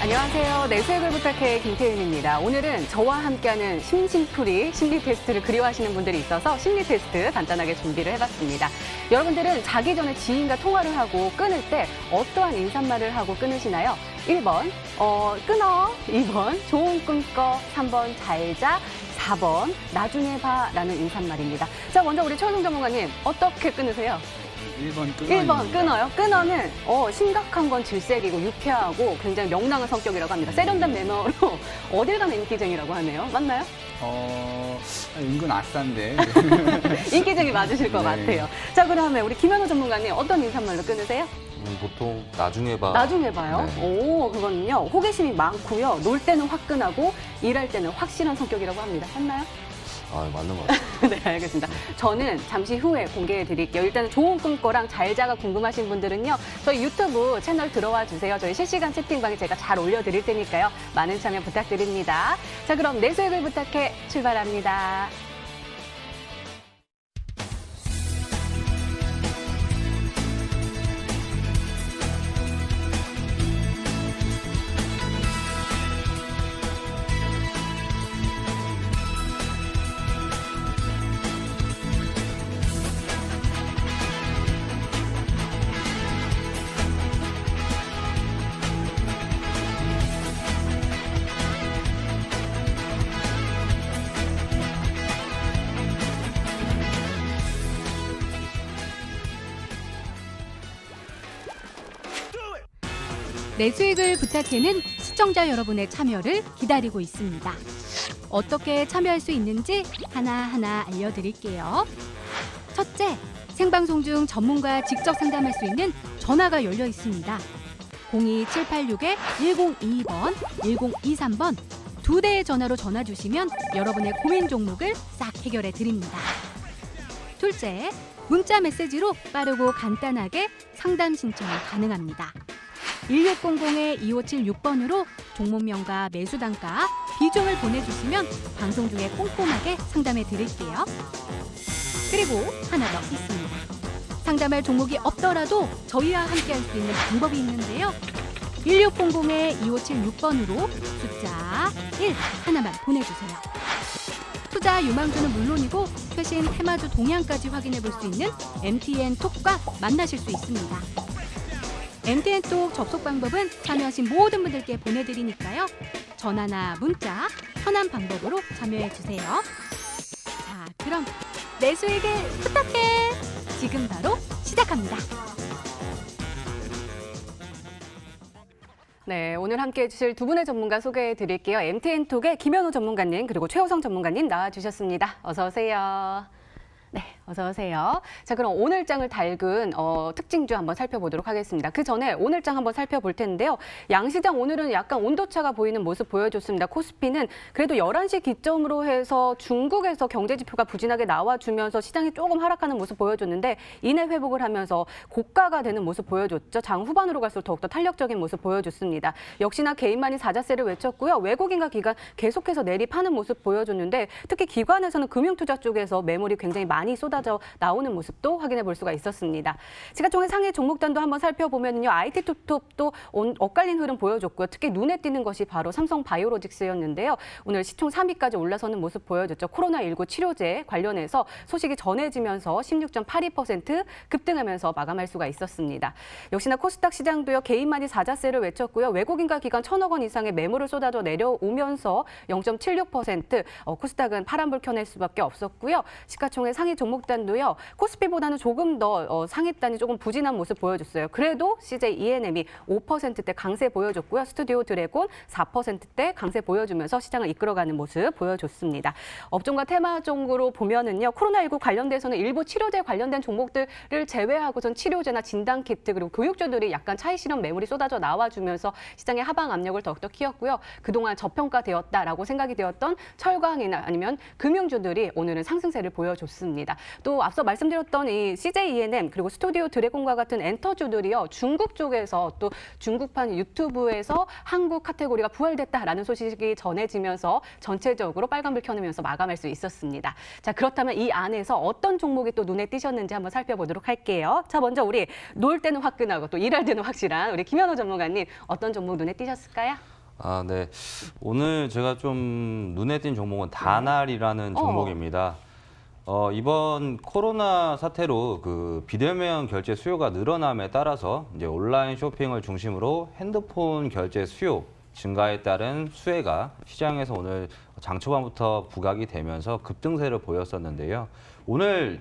안녕하세요. 내수액을 부탁해 김태윤입니다. 오늘은 저와 함께하는 심심풀이 심리 테스트를 그리워하시는 분들이 있어서 심리 테스트 간단하게 준비를 해봤습니다. 여러분들은 자기 전에 지인과 통화를 하고 끊을 때 어떠한 인사말을 하고 끊으시나요? 1번, 끊어. 2번, 좋은 꿈 꿔. 3번, 잘 자. 4번, 나중에 봐. 라는 인사말입니다. 자, 먼저 우리 최호성 전문가님, 어떻게 끊으세요? 1번 끊어. 1번 끊어요. 끊어는 심각한 건 질색이고 유쾌하고 굉장히 명랑한 성격이라고 합니다. 세련된 매너로 어딜 가나 인기쟁이라고 하네요. 맞나요? 은근 아싼데. 인기쟁이 맞으실 것 같아요. 자, 그러면 우리 김현우 전문가님 어떤 인사말로 끊으세요? 보통 나중에 봐. 나중에 봐요? 네. 오, 그거는요. 호기심이 많고요. 놀 때는 화끈하고 일할 때는 확실한 성격이라고 합니다. 맞나요? 아, 맞는 것 같아요. 네, 알겠습니다. 저는 잠시 후에 공개해 드릴게요. 일단은 좋은 꿈꿔랑 잘 자가 궁금하신 분들은요. 저희 유튜브 채널 들어와 주세요. 저희 실시간 채팅방에 제가 잘 올려드릴 테니까요. 많은 참여 부탁드립니다. 자, 그럼 내수액을 부탁해 출발합니다. 내수익을 부탁해는 시청자 여러분의 참여를 기다리고 있습니다. 어떻게 참여할 수 있는지 하나하나 알려드릴게요. 첫째, 생방송 중 전문가와 직접 상담할 수 있는 전화가 열려 있습니다. 02786-1022번, 1023번 두 대의 전화로 전화 주시면 여러분의 고민 종목을 싹 해결해 드립니다. 둘째, 문자 메시지로 빠르고 간단하게 상담 신청이 가능합니다. 1600-2576번으로 종목명과 매수단가, 비중을 보내주시면 방송 중에 꼼꼼하게 상담해 드릴게요. 그리고 하나 더 있습니다. 상담할 종목이 없더라도 저희와 함께 할 수 있는 방법이 있는데요. 1600-2576번으로 숫자 1 하나만 보내주세요. 투자 유망주는 물론이고 최신 테마주 동향까지 확인해 볼 수 있는 MTN톡과 만나실 수 있습니다. MTN톡 접속 방법은 참여하신 모든 분들께 보내드리니까요. 전화나 문자, 편한 방법으로 참여해주세요. 자, 그럼 내수에게 부탁해! 지금 바로 시작합니다. 네, 오늘 함께해 주실 두 분의 전문가 소개해 드릴게요. MTN톡의 김현우 전문가님 그리고 최호성 전문가님 나와주셨습니다. 어서 오세요. 네, 어서 오세요. 자, 그럼 오늘장을 달군 특징주 한번 살펴보도록 하겠습니다. 그 전에 오늘장 한번 살펴볼 텐데요. 양시장 오늘은 약간 온도차가 보이는 모습 보여줬습니다. 코스피는 그래도 11시 기점으로 해서 중국에서 경제지표가 부진하게 나와주면서 시장이 조금 하락하는 모습 보여줬는데 이내 회복을 하면서 고가가 되는 모습 보여줬죠. 장 후반으로 갈수록 더욱더 탄력적인 모습 보여줬습니다. 역시나 개인만이 사자세를 외쳤고요. 외국인과 기관 계속해서 내립하는 모습 보여줬는데 특히 기관에서는 금융투자 쪽에서 매물이 굉장히 많이 쏟아져 나오는 모습도 확인해 볼 수가 있었습니다. 시가총액 상위 종목단도 한번 살펴보면요. IT 톱톱도 엇갈린 흐름 보여줬고요. 특히 눈에 띄는 것이 바로 삼성바이오로직스였는데요. 오늘 시총 3위까지 올라서는 모습 보여줬죠. 코로나19 치료제 관련해서 소식이 전해지면서 16.82% 급등하면서 마감할 수가 있었습니다. 역시나 코스닥 시장도요. 개인만이 사자세를 외쳤고요. 외국인과 기관 1,000억 원 이상의 매물을 쏟아져 내려오면서 0.76% 코스닥은 파란불 켜낼 수밖에 없었고요. 시가총액 상위 종목단도요. 코스피보다는 조금 더 상위단이 조금 부진한 모습 보여줬어요. 그래도 CJ ENM이 5%대 강세 보여줬고요. 스튜디오 드래곤 4%대 강세 보여주면서 시장을 이끌어가는 모습 보여줬습니다. 업종과 테마 쪽으로 보면은요. 코로나19 관련돼서는 일부 치료제 관련된 종목들을 제외하고선 치료제나 진단키트 그리고 교육주들이 약간 차익 실현 매물이 쏟아져 나와주면서 시장의 하방 압력을 더욱더 키웠고요. 그동안 저평가되었다라고 생각이 되었던 철강이나 아니면 금융주들이 오늘은 상승세를 보여줬습니다. 또 앞서 말씀드렸던 이 CJ ENM 그리고 스튜디오 드래곤과 같은 엔터주들이요. 중국 쪽에서 또 중국판 유튜브에서 한국 카테고리가 부활됐다라는 소식이 전해지면서 전체적으로 빨간불 켜놓으면서 마감할 수 있었습니다. 자, 그렇다면 이 안에서 어떤 종목이 또 눈에 띄셨는지 한번 살펴보도록 할게요. 자, 먼저 우리 놀 때는 화끈하고 또 일할 때는 확실한 우리 김현우 전문가님 어떤 종목 눈에 띄셨을까요? 아, 네. 오늘 제가 좀 눈에 띈 종목은 다날이라는 종목입니다. 이번 코로나 사태로 그 비대면 결제 수요가 늘어남에 따라서 이제 온라인 쇼핑을 중심으로 핸드폰 결제 수요 증가에 따른 수혜가 시장에서 오늘 장 초반부터 부각이 되면서 급등세를 보였었는데요. 오늘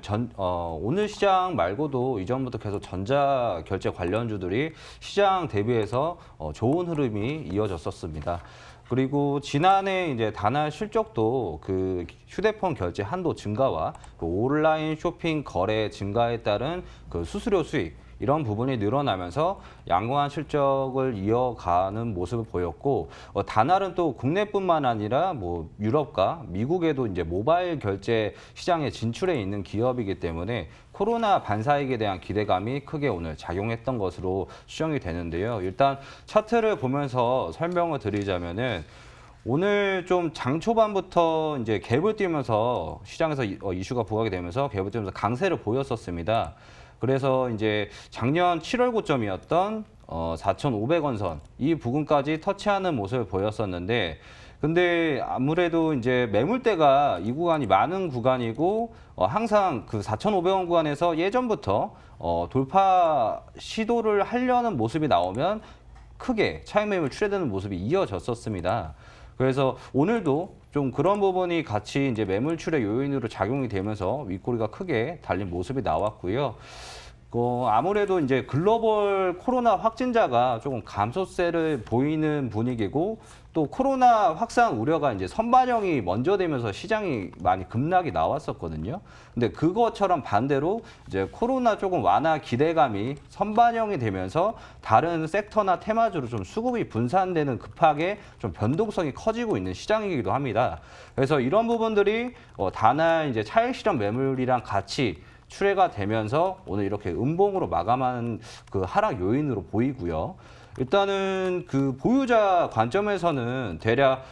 시장 말고도 이전부터 계속 전자결제 관련주들이 시장 대비해서 좋은 흐름이 이어졌었습니다. 그리고 지난해 이제 다날 실적도 그 휴대폰 결제 한도 증가와 그 온라인 쇼핑 거래 증가에 따른 그 수수료 수익 이런 부분이 늘어나면서 양호한 실적을 이어가는 모습을 보였고 다날은 또 국내뿐만 아니라 뭐 유럽과 미국에도 이제 모바일 결제 시장에 진출해 있는 기업이기 때문에 코로나 반사이익에 대한 기대감이 크게 오늘 작용했던 것으로 추정이 되는데요. 일단 차트를 보면서 설명을 드리자면은 오늘 좀 장 초반부터 이제 갭을 띄면서 시장에서 이슈가 부각이 되면서 갭을 띄면서 강세를 보였었습니다. 그래서 이제 작년 7월 고점이었던 4,500원 선 이 부근까지 터치하는 모습을 보였었는데 근데 아무래도 이제 매물대가 이 구간이 많은 구간이고 항상 그 4,500원 구간에서 예전부터 돌파 시도를 하려는 모습이 나오면 크게 차익 매물 출회되는 모습이 이어졌었습니다. 그래서 오늘도 좀 그런 부분이 같이 이제 매물 출회 요인으로 작용이 되면서 윗꼬리가 크게 달린 모습이 나왔고요. 아무래도 이제 글로벌 코로나 확진자가 조금 감소세를 보이는 분위기고 또 코로나 확산 우려가 이제 선반영이 먼저 되면서 시장이 많이 급락이 나왔었거든요. 근데 그것처럼 반대로 이제 코로나 조금 완화 기대감이 선반영이 되면서 다른 섹터나 테마주로 좀 수급이 분산되는 급하게 좀 변동성이 커지고 있는 시장이기도 합니다. 그래서 이런 부분들이 다날 이제 차익 실현 매물이랑 같이 출회가 되면서 오늘 이렇게 음봉으로 마감한 그 하락 요인으로 보이고요. 일단은 그 보유자 관점에서는 대략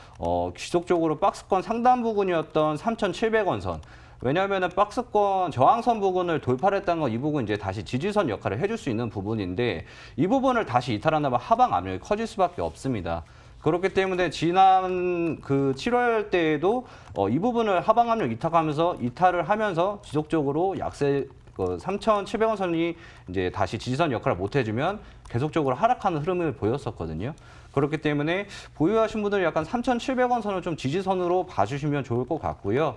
지속적으로 박스권 상단 부근이었던 3,700원 선. 왜냐하면 박스권 저항선 부근을 돌파했다는 건 이 부분 이제 다시 지지선 역할을 해줄 수 있는 부분인데 이 부분을 다시 이탈한다면 하방 압력이 커질 수밖에 없습니다. 그렇기 때문에 지난 그 7월 때에도 이 부분을 하방 압력 이탈을 하면서 지속적으로 약세 3,700원 선이 이제 다시 지지선 역할을 못 해주면 계속적으로 하락하는 흐름을 보였었거든요. 그렇기 때문에 보유하신 분들은 약간 3,700원 선을 좀 지지선으로 봐주시면 좋을 것 같고요.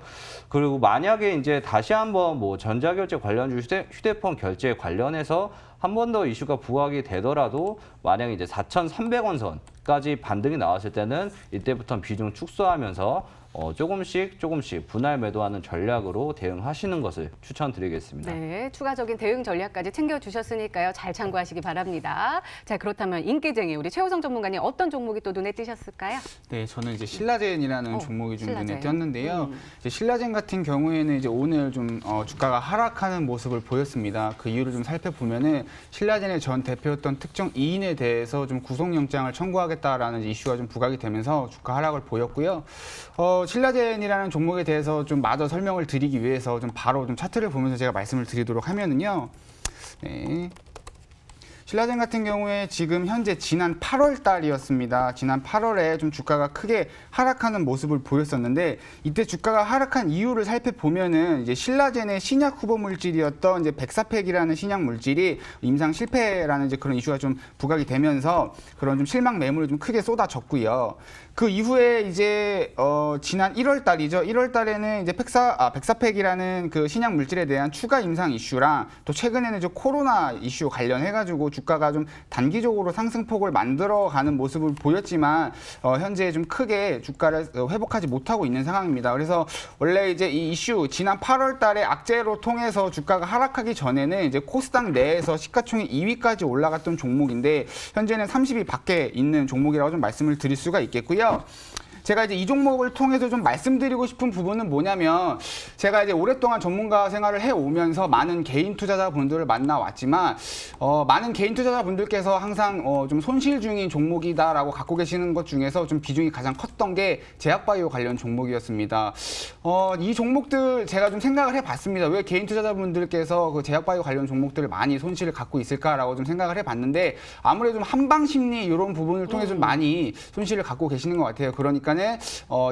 그리고 만약에 이제 다시 한번 뭐 전자결제 관련주 휴대폰 결제 관련해서 한 번 더 이슈가 부각이 되더라도 만약에 이제 4,300원 선까지 반등이 나왔을 때는 이때부터 비중 축소하면서 조금씩 분할 매도하는 전략으로 대응하시는 것을 추천드리겠습니다. 네, 추가적인 대응 전략까지 챙겨주셨으니까요. 잘 참고하시기 바랍니다. 자, 그렇다면 인기쟁이 우리 최호성 전문가님 어떤 종목이 또 눈에 띄셨을까요? 네, 저는 이제 신라젠이라는 종목이 좀 눈에 신라젠. 띄었는데요. 이제 신라젠 같은 경우에는 이제 오늘 좀 주가가 하락하는 모습을 보였습니다. 그 이유를 좀 살펴보면은 신라젠의 전 대표였던 특정 2인에 대해서 좀 구속영장을 청구하겠다라는 이슈가 좀 부각이 되면서 주가 하락을 보였고요. 신라젠이라는 종목에 대해서 좀 마저 설명을 드리기 위해서 좀 바로 좀 차트를 보면서 제가 말씀을 드리도록 하면은요. 네. 신라젠 같은 경우에 지금 현재 지난 8월 달이었습니다. 지난 8월에 좀 주가가 크게 하락하는 모습을 보였었는데 이때 주가가 하락한 이유를 살펴보면은 이제 신라젠의 신약 후보 물질이었던 이제 벡사팩이라는 신약 물질이 임상 실패라는 이제 그런 이슈가 좀 부각이 되면서 그런 좀 실망 매물이 좀 크게 쏟아졌고요. 그 이후에 이제 지난 1월 달이죠. 1월 달에는 이제 벡사팩이라는 그 신약 물질에 대한 추가 임상 이슈랑 또 최근에는 이제 코로나 이슈 관련해가지고 주가가 좀 단기적으로 상승폭을 만들어가는 모습을 보였지만 현재 좀 크게 주가를 회복하지 못하고 있는 상황입니다. 그래서 원래 이제 이 이슈 지난 8월 달에 악재로 통해서 주가가 하락하기 전에는 이제 코스닥 내에서 시가총액 2위까지 올라갔던 종목인데 현재는 30위 밖에 있는 종목이라고 좀 말씀을 드릴 수가 있겠고요. 제가 이제 이 종목을 통해서 좀 말씀드리고 싶은 부분은 뭐냐면 제가 이제 오랫동안 전문가 생활을 해오면서 많은 개인 투자자분들을 만나왔지만 많은 개인 투자자분들께서 항상 좀 손실 중인 종목이다라고 갖고 계시는 것 중에서 좀 비중이 가장 컸던 게 제약바이오 관련 종목이었습니다. 이 종목들 제가 좀 생각을 해봤습니다. 왜 개인 투자자분들께서 그 제약바이오 관련 종목들을 많이 손실을 갖고 있을까라고 좀 생각을 해봤는데 아무래도 좀 한방심리 이런 부분을 통해서 좀 많이 손실을 갖고 계시는 것 같아요. 그러니까는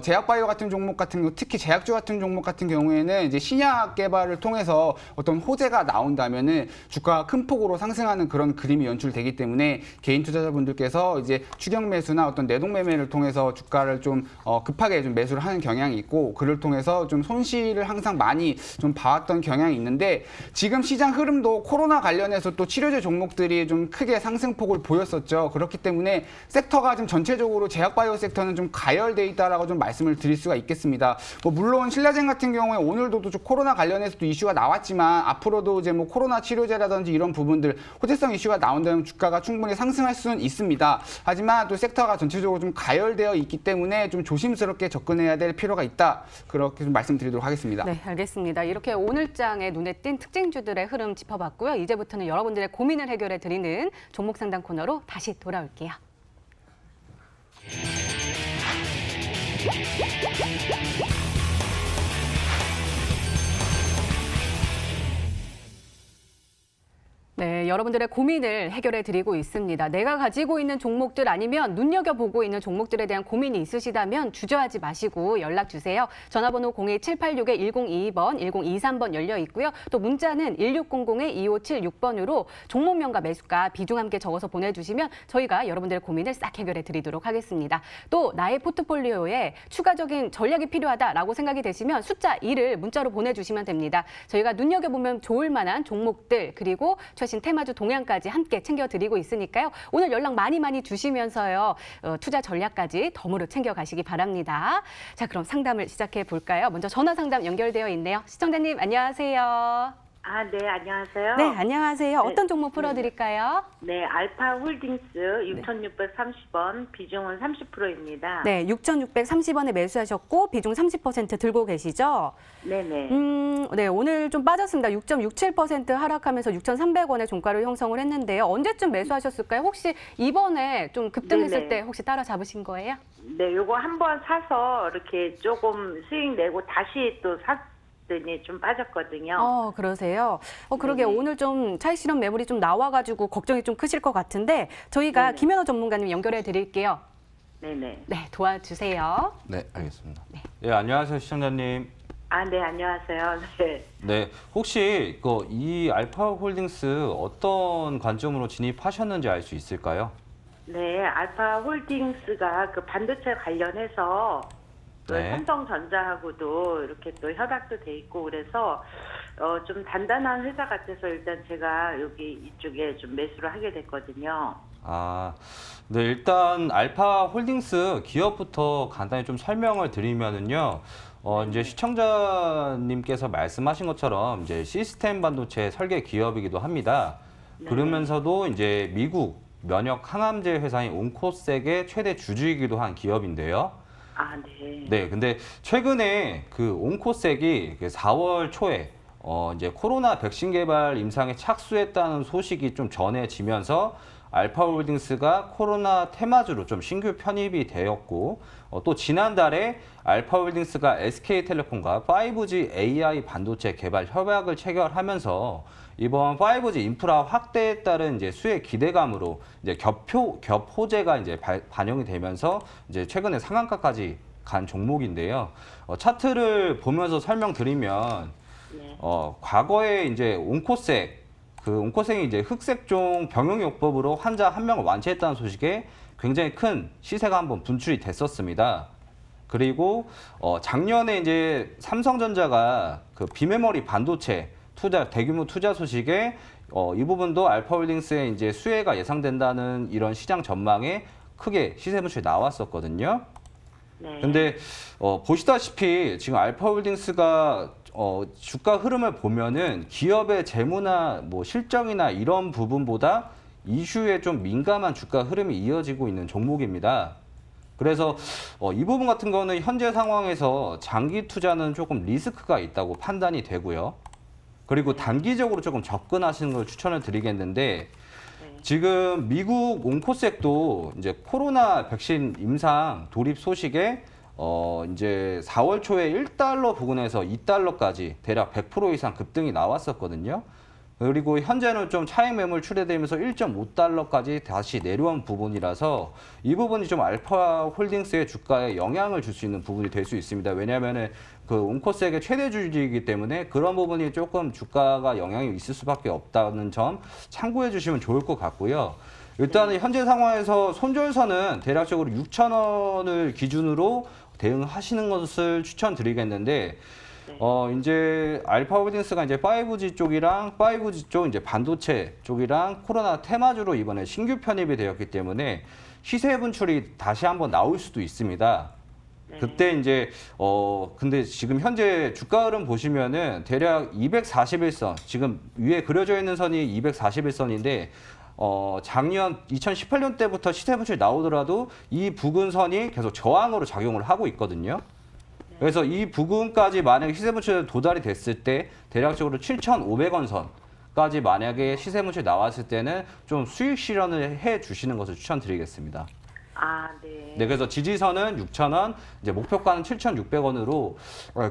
제약바이오 같은 종목 같은 경우, 특히 제약주 같은 종목 같은 경우에는 이제 신약 개발을 통해서 어떤 호재가 나온다면은 주가가 큰 폭으로 상승하는 그런 그림이 연출되기 때문에 개인 투자자분들께서 이제 추격 매수나 어떤 내동 매매를 통해서 주가를 좀 급하게 좀 매수를 하는 경향이 있고 그를 통해서 좀 손실을 항상 많이 좀 봐왔던 경향이 있는데 지금 시장 흐름도 코로나 관련해서 또 치료제 종목들이 좀 크게 상승폭을 보였었죠. 그렇기 때문에 섹터가 좀 전체적으로 제약바이오 섹터는 좀 가열돼 있다라고 좀 말씀을 드릴 수가 있겠습니다. 뭐 물론 신라젠 같은 경우에 오늘도 좀 코로나 관련해서도 이슈가 나왔지만 앞으로도 이제 뭐 코로나 치료제라든지 이런 부분들 호재성 이슈가 나온다면 주가가 충분히 상승할 수는 있습니다. 하지만 또 섹터가 전체적으로 좀 가열되어 있기 때문에 좀 조심스럽게 접근해야 될 필요가 있다. 그렇게 좀 말씀드리도록 하겠습니다. 네, 알겠습니다. 이렇게 오늘장에 눈에 띈 특징주들의 흐름 짚어봤고요. 이제부터는 여러분들의 고민을 해결해 드리는 종목 상담 코너로 다시 돌아올게요. 네, 여러분들의 고민을 해결해 드리고 있습니다. 내가 가지고 있는 종목들 아니면 눈여겨보고 있는 종목들에 대한 고민이 있으시다면 주저하지 마시고 연락 주세요. 전화번호 02786-1022번, 1023번 열려 있고요. 또 문자는 1600-2576번으로 종목명과 매수가, 비중 함께 적어서 보내주시면 저희가 여러분들의 고민을 싹 해결해 드리도록 하겠습니다. 또 나의 포트폴리오에 추가적인 전략이 필요하다라고 생각이 되시면 숫자 2를 문자로 보내주시면 됩니다. 저희가 눈여겨보면 좋을 만한 종목들 그리고 최신 테마주 동향까지 함께 챙겨드리고 있으니까요. 오늘 연락 많이 주시면서요. 투자 전략까지 덤으로 챙겨가시기 바랍니다. 자, 그럼 상담을 시작해 볼까요? 먼저 전화 상담 연결되어 있네요. 시청자님 안녕하세요. 네, 안녕하세요. 네, 안녕하세요. 어떤 종목 풀어드릴까요? 네, 알파 홀딩스 6,630원, 비중은 30%입니다. 네, 6,630원에 매수하셨고 비중 30% 들고 계시죠? 네네. 네, 오늘 좀 빠졌습니다. 6.67% 하락하면서 6,300원의 종가를 형성을 했는데요. 언제쯤 매수하셨을까요? 혹시 이번에 좀 급등했을 네네. 때 혹시 따라 잡으신 거예요? 네, 요거 한번 사서 이렇게 조금 수익 내고 다시 또 샀더니 좀 빠졌거든요. 그러세요? 그러게 네네. 오늘 좀 차익 실현 매물이 좀 나와가지고 걱정이 좀 크실 것 같은데 저희가 네네. 김현호 전문가님 연결해 드릴게요. 네네. 네, 도와주세요. 네, 알겠습니다. 네, 안녕하세요, 시청자님. 네, 안녕하세요. 네. 네, 혹시 이 알파홀딩스 어떤 관점으로 진입하셨는지 알 수 있을까요? 네, 알파 홀딩스가 그 반도체 관련해서 또 네. 삼성전자하고도 이렇게 또 협약도 돼 있고 그래서 좀 단단한 회사 같아서 일단 제가 여기 이쪽에 좀 매수를 하게 됐거든요. 네, 일단 알파홀딩스 기업부터 간단히 좀 설명을 드리면은요. 이제 시청자님께서 말씀하신 것처럼 이제 시스템 반도체 설계 기업이기도 합니다. 네. 그러면서도 이제 미국 면역 항암제 회사인 온코섹의 최대 주주이기도 한 기업인데요. 네. 네, 근데 최근에 그 온코섹이 4월 초에 이제 코로나 백신 개발 임상에 착수했다는 소식이 좀 전해지면서 알파홀딩스가 코로나 테마주로 좀 신규 편입이 되었고 또 지난달에 알파홀딩스가 SK텔레콤과 5G AI 반도체 개발 협약을 체결하면서 이번 5G 인프라 확대에 따른 이제 수혜 기대감으로 이제 겹호재가 이제 반영이 되면서 이제 최근에 상한가까지 간 종목인데요. 차트를 보면서 설명드리면 네. 과거에 이제 온코섹이 이제 흑색종 병용요법으로 환자 1명을 완치했다는 소식에 굉장히 큰 시세가 한번 분출이 됐었습니다. 그리고 작년에 이제 삼성전자가 그 비메모리 반도체 대규모 투자 소식에 이 부분도 알파홀딩스의 이제 수혜가 예상된다는 이런 시장 전망에 크게 시세 분출이 나왔었거든요. 네. 근데 보시다시피 지금 알파홀딩스가 주가 흐름을 보면은 기업의 재무나 뭐 실적이나 이런 부분보다 이슈에 좀 민감한 주가 흐름이 이어지고 있는 종목입니다. 그래서 이 부분 같은 거는 현재 상황에서 장기 투자는 조금 리스크가 있다고 판단이 되고요. 그리고 단기적으로 조금 접근하시는 걸 추천을 드리겠는데 지금 미국 온코섹도 이제 코로나 백신 임상 도입 소식에 이제 4월 초에 $1 부근에서 $2까지 대략 100% 이상 급등이 나왔었거든요. 그리고 현재는 좀 차익 매물 출회되면서 $1.5까지 다시 내려온 부분이라서 이 부분이 좀 알파 홀딩스의 주가에 영향을 줄 수 있는 부분이 될 수 있습니다. 왜냐하면 그 온코섹의 최대 주주이기 때문에 그런 부분이 조금 주가가 영향이 있을 수밖에 없다는 점 참고해 주시면 좋을 것 같고요. 일단은 현재 상황에서 손절선은 대략적으로 6,000원을 기준으로 대응하시는 것을 추천드리겠는데 이제 알파홀딩스가 이제 5G 쪽이랑 5G 쪽 이제 반도체 쪽이랑 코로나 테마주로 이번에 신규 편입이 되었기 때문에 시세 분출이 다시 한번 나올 수도 있습니다. 그때 이제 근데 지금 현재 주가 흐름 보시면은 대략 241선 지금 위에 그려져 있는 선이 241선인데 작년 2018년 때부터 시세 분출이 나오더라도 이 부근선이 계속 저항으로 작용을 하고 있거든요. 그래서 이 부근까지 만약에 시세 분출이 도달이 됐을 때 대략적으로 7,500원 선까지 만약에 시세 분출이 나왔을 때는 좀 수익 실현을 해 주시는 것을 추천드리겠습니다. 아, 네. 네, 그래서 지지선은 6,000원, 이제 목표가는 7,600원으로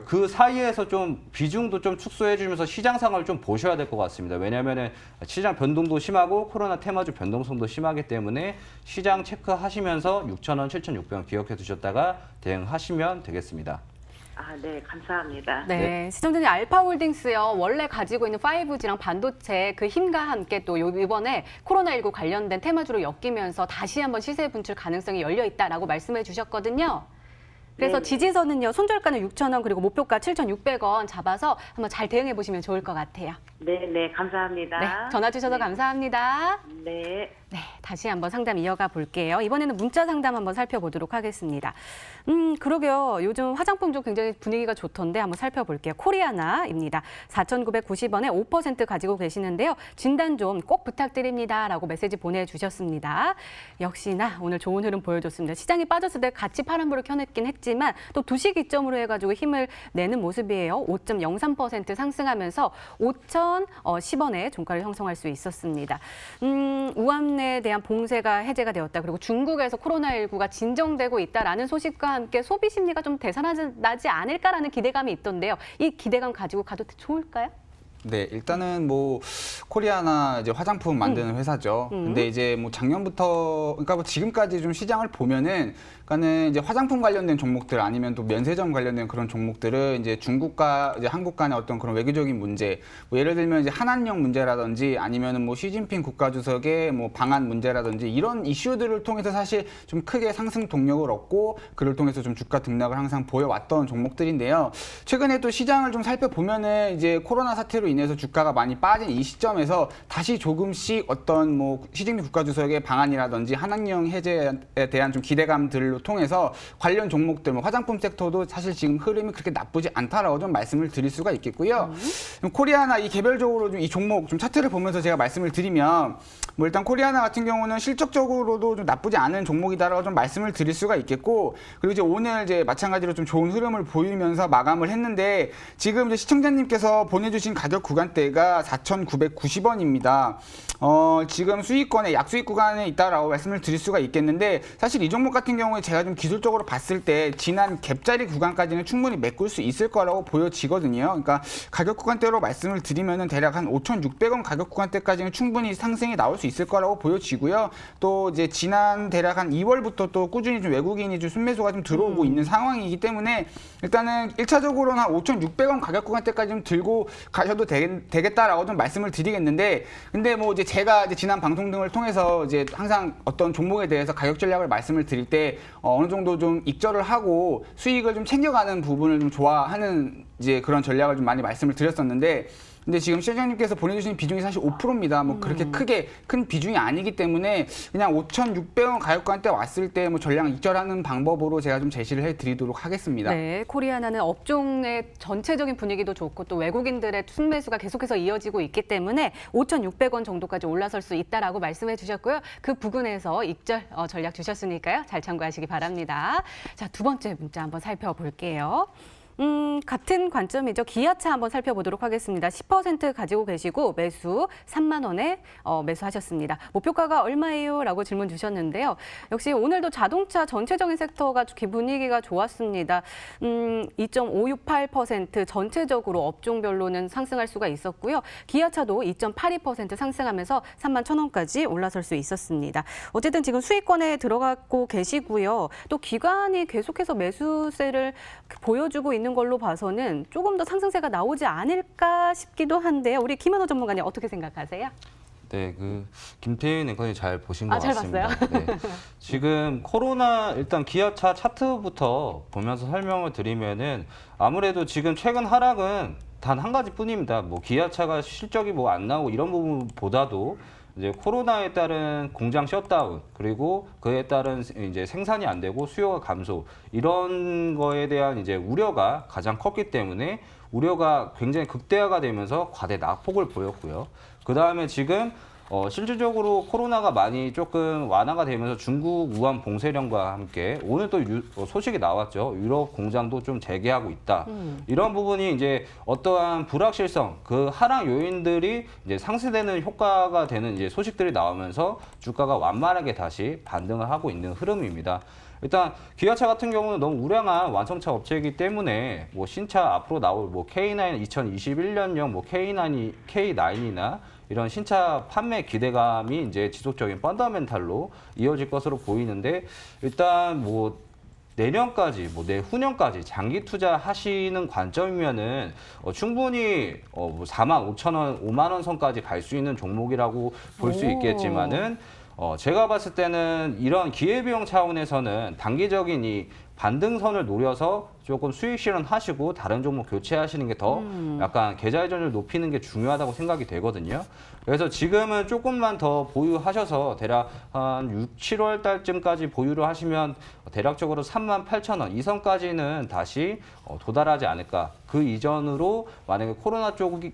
그 사이에서 좀 비중도 좀 축소해 주면서 시장 상황을 좀 보셔야 될 것 같습니다. 왜냐하면 시장 변동도 심하고 코로나 테마주 변동성도 심하기 때문에 시장 체크하시면서 6,000원, 7,600원 기억해 두셨다가 대응하시면 되겠습니다. 아, 네, 감사합니다. 네, 시청자님 알파홀딩스요. 원래 가지고 있는 5G랑 반도체 그 힘과 함께 또 이번에 코로나19 관련된 테마주로 엮이면서 다시 한번 시세 분출 가능성이 열려 있다라고 말씀해 주셨거든요. 그래서 네네. 지지선은요. 손절가는 6,000원 그리고 목표가 7,600원 잡아서 한번 잘 대응해 보시면 좋을 것 같아요. 네, 네, 감사합니다. 네, 전화 주셔서 네. 감사합니다. 네. 네, 다시 한번 상담 이어가 볼게요. 이번에는 문자 상담 한번 살펴보도록 하겠습니다. 그러게요. 요즘 화장품 좀 굉장히 분위기가 좋던데 한번 살펴볼게요. 코리아나입니다. 4,990원에 5% 가지고 계시는데요. 진단 좀 꼭 부탁드립니다. 라고 메시지 보내주셨습니다. 역시나 오늘 좋은 흐름 보여줬습니다. 시장이 빠졌을 때 같이 파란불을 켜냈긴 했지만 또 두시 기점으로 해가지고 힘을 내는 모습이에요. 5.03% 상승하면서 5,010원에 종가를 형성할 수 있었습니다. 우한에 대한 봉쇄가 해제가 되었다. 그리고 중국에서 코로나19가 진정되고 있다라는 소식과 함께 소비 심리가 좀 되살아나지 않을까라는 기대감이 있던데요. 이 기대감 가지고 가도 좋을까요? 네, 일단은 뭐 코리아나 이제 화장품 만드는 회사죠. 근데 이제 뭐 작년부터 그러니까 뭐 지금까지 좀 시장을 보면은 그러니까는 이제 화장품 관련된 종목들 아니면 또 면세점 관련된 그런 종목들은 이제 중국과 이제 한국 간의 어떤 그런 외교적인 문제, 뭐 예를 들면 이제 한한령 문제라든지 아니면은 뭐 시진핑 국가주석의 뭐 방한 문제라든지 이런 이슈들을 통해서 사실 좀 크게 상승 동력을 얻고 그를 통해서 좀 주가 등락을 항상 보여왔던 종목들인데요. 최근에 또 시장을 좀 살펴보면은 이제 코로나 사태로 인해서 주가가 많이 빠진 이 시점에서 다시 조금씩 어떤 뭐 시진핑 국가주석의 방안이라든지 한한령 해제에 대한 좀 기대감들로 통해서 관련 종목들, 뭐 화장품 섹터도 사실 지금 흐름이 그렇게 나쁘지 않다라고 좀 말씀을 드릴 수가 있겠고요. 코리아나 이 개별적으로 좀 이 종목 좀 차트를 보면서 제가 말씀을 드리면 뭐 일단 코리아나 같은 경우는 실적적으로도 좀 나쁘지 않은 종목이다라고 좀 말씀을 드릴 수가 있겠고 그리고 이제 오늘 이제 마찬가지로 좀 좋은 흐름을 보이면서 마감을 했는데 지금 이제 시청자님께서 보내주신 가격 구간대가 4,990원입니다. 지금 수익권에 약수익 구간에 있다라고 말씀을 드릴 수가 있겠는데 사실 이 종목 같은 경우에 제가 좀 기술적으로 봤을 때 지난 갭자리 구간까지는 충분히 메꿀 수 있을 거라고 보여지거든요. 그러니까 가격 구간대로 말씀을 드리면은 대략 한 5,600원 가격 구간대까지는 충분히 상승이 나올 수 있을 거라고 보여지고요. 또 이제 지난 대략 한 2월부터 또 꾸준히 좀 외국인이 좀 순매수가 좀 들어오고 있는 상황이기 때문에 일단은 1차적으로는 한 5,600원 가격 구간대까지 좀 들고 가셔도 되겠다라고 좀 말씀을 드리겠는데 근데 뭐 이제 제가 이제 지난 방송 등을 통해서 이제 항상 어떤 종목에 대해서 가격 전략을 말씀을 드릴 때 어느 정도 좀 익절을 하고 수익을 좀 챙겨가는 부분을 좀 좋아하는 이제 그런 전략을 좀 많이 말씀을 드렸었는데 근데 지금 시장님께서 보내주신 비중이 사실 5%입니다. 뭐 그렇게 크게 큰 비중이 아니기 때문에 그냥 5,600원 가격대 왔을 때 뭐 전량 익절하는 방법으로 제가 좀 제시를 해드리도록 하겠습니다. 네, 코리아나는 업종의 전체적인 분위기도 좋고 또 외국인들의 순매수가 계속해서 이어지고 있기 때문에 5,600원 정도까지 올라설 수 있다라고 말씀해 주셨고요. 그 부근에서 익절 전략 주셨으니까요. 잘 참고하시기 바랍니다. 자, 두 번째 문자 한번 살펴볼게요. 같은 관점이죠. 기아차 한번 살펴보도록 하겠습니다. 10% 가지고 계시고 매수 3만 원에 매수하셨습니다. 목표가가 얼마예요? 라고 질문 주셨는데요. 역시 오늘도 자동차 전체적인 섹터가 분위기가 좋았습니다. 2.568% 전체적으로 업종별로는 상승할 수가 있었고요. 기아차도 2.82% 상승하면서 3만 1,000원까지 올라설 수 있었습니다. 어쨌든 지금 수익권에 들어가고 계시고요. 또 기관이 계속해서 매수세를 보여주고 있는 걸로 봐서는 조금 더 상승세가 나오지 않을까 싶기도 한데요. 우리 김현호 전문가님 어떻게 생각하세요? 네, 김태인 앵커님 잘 보신 것 잘 같습니다. 봤어요? 네. 지금 코로나 일단 기아차 차트부터 보면서 설명을 드리면은 아무래도 지금 최근 하락은 단 한 가지뿐입니다. 뭐 기아차가 실적이 뭐 안 나오고 이런 부분보다도 이제 코로나에 따른 공장 셧다운 그리고 그에 따른 이제 생산이 안 되고 수요가 감소 이런 거에 대한 이제 우려가 가장 컸기 때문에 우려가 굉장히 극대화가 되면서 과대 낙폭을 보였고요. 그 다음에 지금 실질적으로 코로나가 많이 조금 완화가 되면서 중국 우한 봉쇄령과 함께 오늘 또 소식이 나왔죠. 유럽 공장도 좀 재개하고 있다. 이런 부분이 이제 어떠한 불확실성, 그 하락 요인들이 이제 상쇄되는 효과가 되는 이제 소식들이 나오면서 주가가 완만하게 다시 반등을 하고 있는 흐름입니다. 일단 기아차 같은 경우는 너무 우량한 완성차 업체이기 때문에 뭐 신차 앞으로 나올 뭐 K9 2021년형 뭐 K9이나 이런 신차 판매 기대감이 이제 지속적인 펀더멘탈로 이어질 것으로 보이는데 일단 뭐 내년까지 뭐 내후년까지 장기 투자하시는 관점이면은 충분히 뭐 45,000원, 5만 원 선까지 갈 수 있는 종목이라고 볼 수 있겠지만은 제가 봤을 때는 이런 기회비용 차원에서는 단기적인 이 반등선을 노려서 조금 수익 실현하시고 다른 종목 교체하시는 게 더 약간 계좌 이전율 높이는 게 중요하다고 생각이 되거든요. 그래서 지금은 조금만 더 보유하셔서 대략 한 6, 7월 달쯤까지 보유를 하시면 대략적으로 38,000원 이 선까지는 다시 도달하지 않을까. 그 이전으로 만약에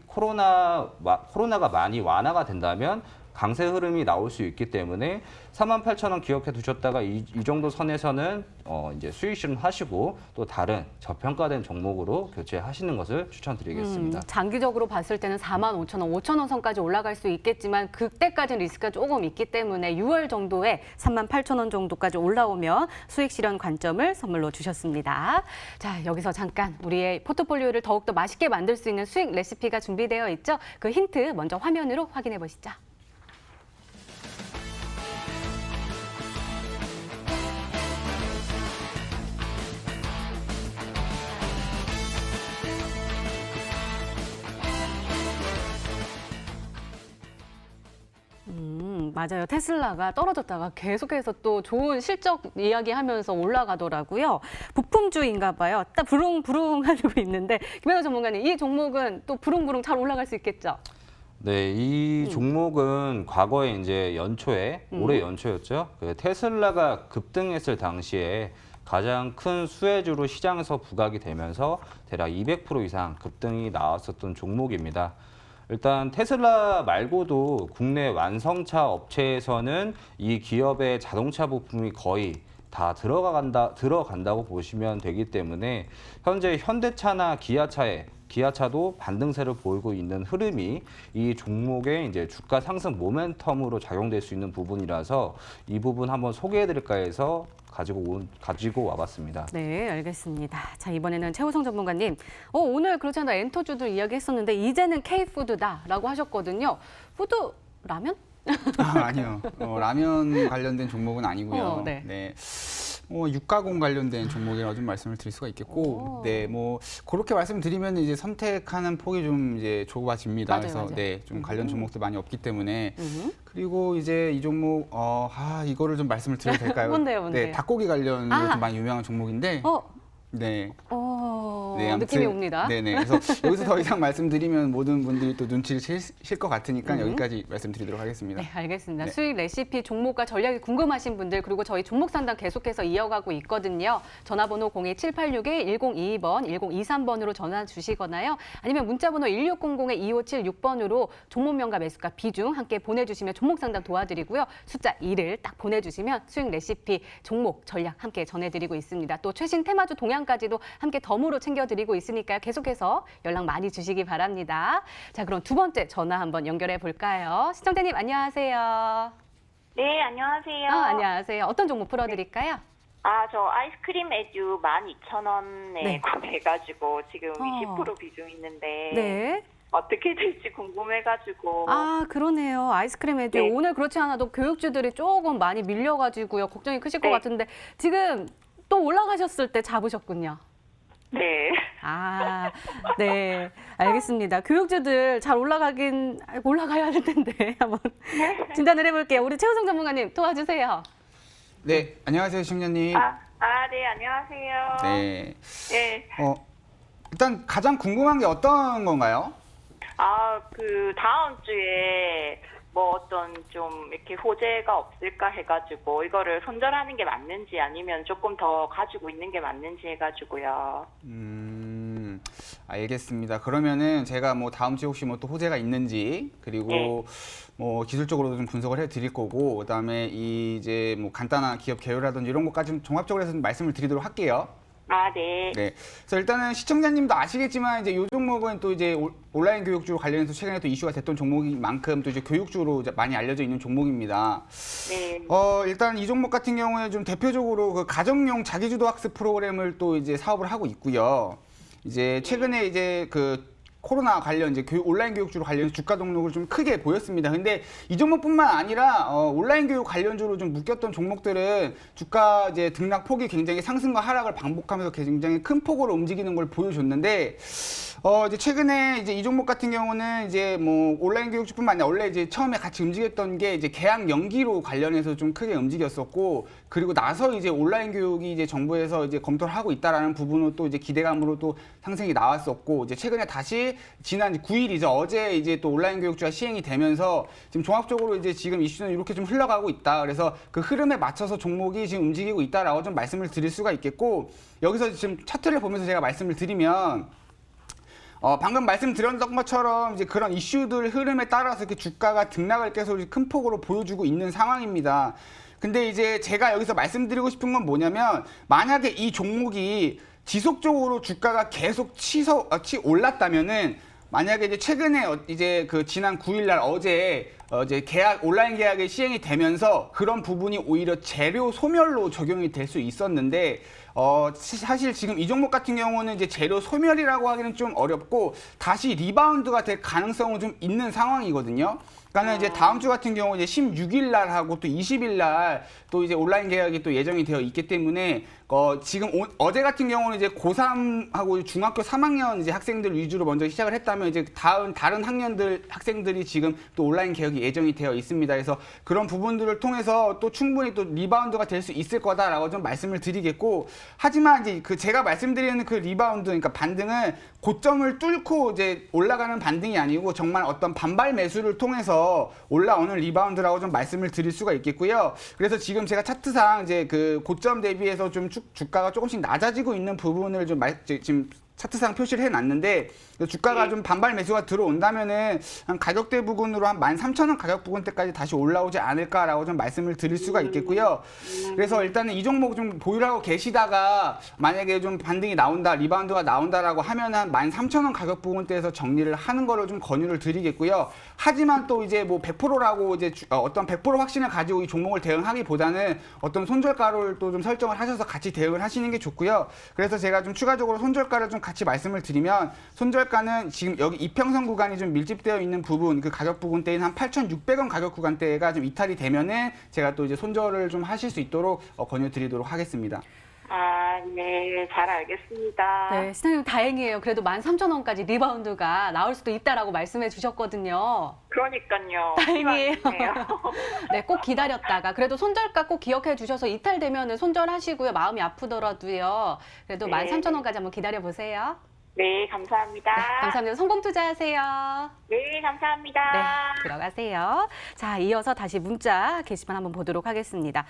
코로나가 많이 완화가 된다면 강세 흐름이 나올 수 있기 때문에 38,000원 기억해 두셨다가 이 정도 선에서는 이제 수익 실현하시고 또 다른 저평가된 종목으로 교체하시는 것을 추천드리겠습니다. 장기적으로 봤을 때는 45,000원, 5,000원 선까지 올라갈 수 있겠지만 그때까지는 리스크가 조금 있기 때문에 6월 정도에 38,000원 정도까지 올라오면 수익 실현 관점을 선물로 주셨습니다. 자, 여기서 잠깐 우리의 포트폴리오를 더욱더 맛있게 만들 수 있는 수익 레시피가 준비되어 있죠. 그 힌트 먼저 화면으로 확인해 보시죠. 맞아요. 테슬라가 떨어졌다가 계속해서 또 좋은 실적 이야기하면서 올라가더라고요. 부품주인가 봐요. 딱 부릉부릉 하고 있는데 김현우 전문가님, 이 종목은 또 부릉부릉 잘 올라갈 수 있겠죠? 네, 이 종목은 과거에 이제 연초에 올해 연초였죠. 그 테슬라가 급등했을 당시에 가장 큰 수혜주로 시장에서 부각이 되면서 대략 200% 이상 급등이 나왔었던 종목입니다. 일단 테슬라 말고도 국내 완성차 업체에서는 이 기업의 자동차 부품이 거의 다 들어간다고 보시면 되기 때문에 현재 현대차나 기아차도 반등세를 보이고 있는 흐름이 이 종목의 이제 주가 상승 모멘텀으로 작용될 수 있는 부분이라서 이 부분 한번 소개해드릴까 해서 가지고 와봤습니다. 네, 알겠습니다. 자, 이번에는 최우성 전문가님. 오늘 그렇지 않아 엔터주들 이야기했었는데 이제는 K푸드다라고 하셨거든요. 푸드 라면? 아니요. 라면 관련된 종목은 아니고요. 네. 네. 육가공 관련된 종목이라고 좀 말씀을 드릴 수가 있겠고, 네, 뭐 그렇게 말씀드리면 이제 선택하는 폭이 좀 이제 좁아집니다. 맞아요, 그래서 맞아요. 네, 좀 관련 종목도 많이 없기 때문에 그리고 이제 이 종목 이거를 좀 말씀을 드려도 될까요? 뭔데요? 네, 닭고기 관련으로 좀 많이 유명한 종목인데. 네. 느낌이 아무튼, 옵니다. 네네. 그래서 여기서 더 이상 말씀드리면 모든 분들이 또 눈치를 챌 것 같으니까 여기까지 말씀드리도록 하겠습니다. 네, 알겠습니다. 네. 수익 레시피 종목과 전략이 궁금하신 분들 그리고 저희 종목 상담 계속해서 이어가고 있거든요. 전화번호 02786-1022번, 1023번으로 전화 주시거나요. 아니면 문자번호 1600-2576번으로 종목명과 매수가 비중 함께 보내주시면 종목 상담 도와드리고요. 숫자 2를 딱 보내주시면 수익 레시피 종목 전략 함께 전해드리고 있습니다. 또 최신 테마주 동향까지도 함께 덤으로 챙겨드리고 있으니까요. 계속해서 연락 많이 주시기 바랍니다. 자, 그럼 두 번째 전화 한번 연결해 볼까요? 시청자님 안녕하세요. 네, 안녕하세요. 안녕하세요. 어떤 종목 풀어드릴까요? 저 아이스크림 애주 12,000원에 네. 구매해가지고 지금 20% 비중 있는데 네. 어떻게 될지 궁금해가지고. 그러네요. 아이스크림 애들 네. 오늘 그렇지 않아도 교육주들이 조금 많이 밀려가지고요. 걱정이 크실 것 네. 같은데 지금 또 올라가셨을 때 잡으셨군요. 네. 네. 알겠습니다. 교육주들 잘 올라가야 할 텐데 한번 진단을 해볼게요. 우리 최우성 전문가님 도와주세요. 네, 안녕하세요, 시청자님. 네, 안녕하세요. 네. 네. 일단 가장 궁금한 게 어떤 건가요? 그 다음 주에 뭐 어떤 좀 이렇게 호재가 없을까 해가지고 이거를 손절하는 게 맞는지 아니면 조금 더 가지고 있는 게 맞는지 해가지고요. 알겠습니다. 그러면은 제가 뭐 다음 주에 혹시 뭐 또 호재가 있는지 그리고 네. 뭐 기술적으로도 좀 분석을 해 드릴 거고 그다음에 이제 뭐 간단한 기업 개요라든지 이런 것까지 좀 종합적으로 해서 좀 말씀을 드리도록 할게요. 네. 네. 그래서 일단은 시청자님도 아시겠지만 이제 이 종목은 또 이제 온라인 교육주 관련해서 최근에 또 이슈가 됐던 종목인 만큼 또 이제 교육주로 이제 많이 알려져 있는 종목입니다. 네. 일단 이 종목 같은 경우에 좀 대표적으로 그 가정용 자기주도 학습 프로그램을 또 이제 사업을 하고 있고요. 이제 최근에 이제 그 코로나 관련 이제 온라인 교육주로 관련 주가 동력을 좀 크게 보였습니다. 근데 이 종목뿐만 아니라 온라인 교육 관련주로 좀 묶였던 종목들은 주가 이제 등락 폭이 굉장히 상승과 하락을 반복하면서 굉장히 큰 폭으로 움직이는 걸 보여줬는데 이제 최근에 이제 이 종목 같은 경우는 이제 뭐 온라인 교육주뿐만 아니라 원래 이제 처음에 같이 움직였던 게 이제 개학 연기로 관련해서 좀 크게 움직였었고 그리고 나서 이제 온라인 교육이 이제 정부에서 이제 검토를 하고 있다라는 부분으로 또 이제 기대감으로 또 상승이 나왔었고 이제 최근에 다시 지난 9일이죠. 어제 이제 또 온라인 교육주가 시행이 되면서 지금 종합적으로 이제 지금 이슈는 이렇게 좀 흘러가고 있다. 그래서 그 흐름에 맞춰서 종목이 지금 움직이고 있다라고 좀 말씀을 드릴 수가 있겠고 여기서 지금 차트를 보면서 제가 말씀을 드리면 방금 말씀드렸던 것처럼 이제 그런 이슈들 흐름에 따라서 그 주가가 등락을 계속 큰 폭으로 보여주고 있는 상황입니다. 근데 이제 제가 여기서 말씀드리고 싶은 건 뭐냐면 만약에 이 종목이 지속적으로 주가가 계속 올랐다면은 만약에 이제 최근에 이제 그 지난 9일날 어제 이제 온라인 계약이 시행이 되면서 그런 부분이 오히려 재료 소멸로 적용이 될 수 있었는데 사실 지금 이 종목 같은 경우는 이제 재료 소멸이라고 하기는 좀 어렵고 다시 리바운드가 될 가능성은 좀 있는 상황이거든요. 그러니까 이제 다음 주 같은 경우 이제 16일 날 하고 또 20일 날 또 이제 온라인 계약이 또 예정이 되어 있기 때문에 지금 어제 같은 경우는 이제 고3하고 중학교 3학년 이제 학생들 위주로 먼저 시작을 했다면 이제 다른 학년들 학생들이 지금 또 온라인 계약이 예정이 되어 있습니다. 그래서 그런 부분들을 통해서 또 충분히 또 리바운드가 될 수 있을 거다라고 좀 말씀을 드리겠고 하지만 이제 그 제가 말씀드리는 그 리바운드 그러니까 반등은 고점을 뚫고 이제 올라가는 반등이 아니고 정말 어떤 반발 매수를 통해서 올라오는 리바운드라고 좀 말씀을 드릴 수가 있겠고요. 그래서 지금 제가 차트상 이제 그 고점 대비해서 좀 주가가 조금씩 낮아지고 있는 부분을 좀 지금 차트상 표시를 해놨는데 주가가 좀 반발 매수가 들어온다면은 한 가격대 부근으로 한 13,000원 가격 부근대까지 다시 올라오지 않을까라고 좀 말씀을 드릴 수가 있겠고요. 그래서 일단은 이 종목 좀 보유하고 계시다가 만약에 좀 반등이 나온다, 리바운드가 나온다라고 하면 한 13,000원 가격 부근대에서 정리를 하는 거를 좀 권유를 드리겠고요. 하지만 또 이제 뭐 100%라고 이제 어떤 100% 확신을 가지고 이 종목을 대응하기보다는 어떤 손절가를 또 좀 설정을 하셔서 같이 대응을 하시는 게 좋고요. 그래서 제가 좀 추가적으로 손절가를 좀 같이 말씀을 드리면 손절가는 지금 여기 이평선 구간이 좀 밀집되어 있는 부분 그 가격 부분대인 한 8,600원 가격 구간대가 좀 이탈이 되면은 제가 또 이제 손절을 좀 하실 수 있도록 권유드리도록 하겠습니다. 아, 네, 잘 알겠습니다. 네, 시장님 다행이에요. 그래도 13,000원까지 리바운드가 나올 수도 있다라고 말씀해 주셨거든요. 그러니까요. 다행이에요. 희망이네요. 네, 꼭 기다렸다가 그래도 손절가 꼭 기억해 주셔서 이탈되면 손절하시고요. 마음이 아프더라도요. 그래도 네. 13,000원까지 한번 기다려 보세요. 네, 감사합니다. 네, 감사합니다. 성공 투자하세요. 네, 감사합니다. 네, 들어가세요. 자, 이어서 다시 문자 게시판 한번 보도록 하겠습니다.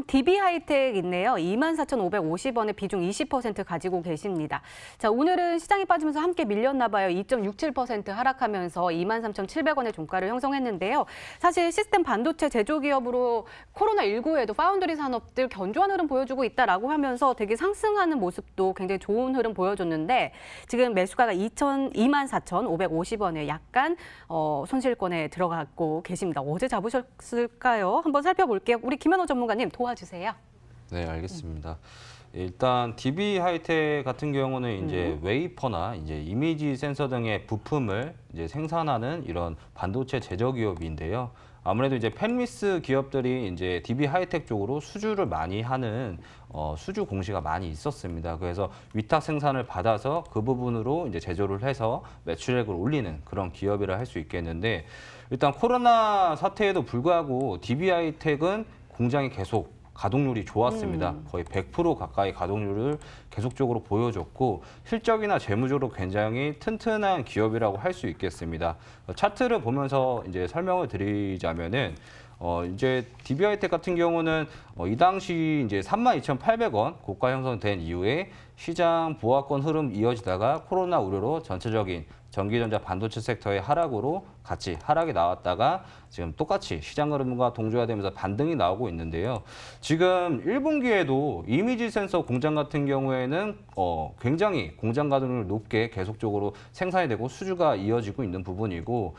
DB 하이텍 있네요. 24,550원에 비중 20% 가지고 계십니다. 자, 오늘은 시장이 빠지면서 함께 밀렸나 봐요. 2.67% 하락하면서 23,700원의 종가를 형성했는데요. 사실 시스템 반도체 제조기업으로 코로나19에도 파운드리 산업들 견조한 흐름 보여주고 있다라고 하면서 되게 상승하는 모습도 굉장히 좋은 흐름 보여줬는데 지금 매수가가 24,550원에 약간 손실권에 들어가고 계십니다. 어제 잡으셨을까요? 한번 살펴볼게요. 우리 김현호 전문가님 도와주세요. 네, 알겠습니다. 일단 DB 하이텍 같은 경우는 이제 웨이퍼나 이제 이미지 센서 등의 부품을 이제 생산하는 이런 반도체 제조 기업인데요. 아무래도 이제 펜리스 기업들이 이제 DB 하이텍 쪽으로 수주를 많이 하는 수주 공시가 많이 있었습니다. 그래서 위탁 생산을 받아서 그 부분으로 이제 제조를 해서 매출액을 올리는 그런 기업이라 할 수 있겠는데 일단 코로나 사태에도 불구하고 DB 하이텍은 공장이 계속 가동률이 좋았습니다. 거의 100% 가까이 가동률을 계속적으로 보여줬고 실적이나 재무적으로 굉장히 튼튼한 기업이라고 할 수 있겠습니다. 차트를 보면서 이제 설명을 드리자면은 이제 DB 하이텍 같은 경우는 이 당시 이제 32,800원 고가 형성된 이후에 시장 보합권 흐름 이어지다가 코로나 우려로 전체적인 전기전자 반도체 섹터의 하락으로 같이 하락이 나왔다가 지금 똑같이 시장 흐름과 동조화되면서 반등이 나오고 있는데요. 지금 1분기에도 이미지 센서 공장 같은 경우에는 굉장히 공장 가동률 높게 계속적으로 생산이 되고 수주가 이어지고 있는 부분이고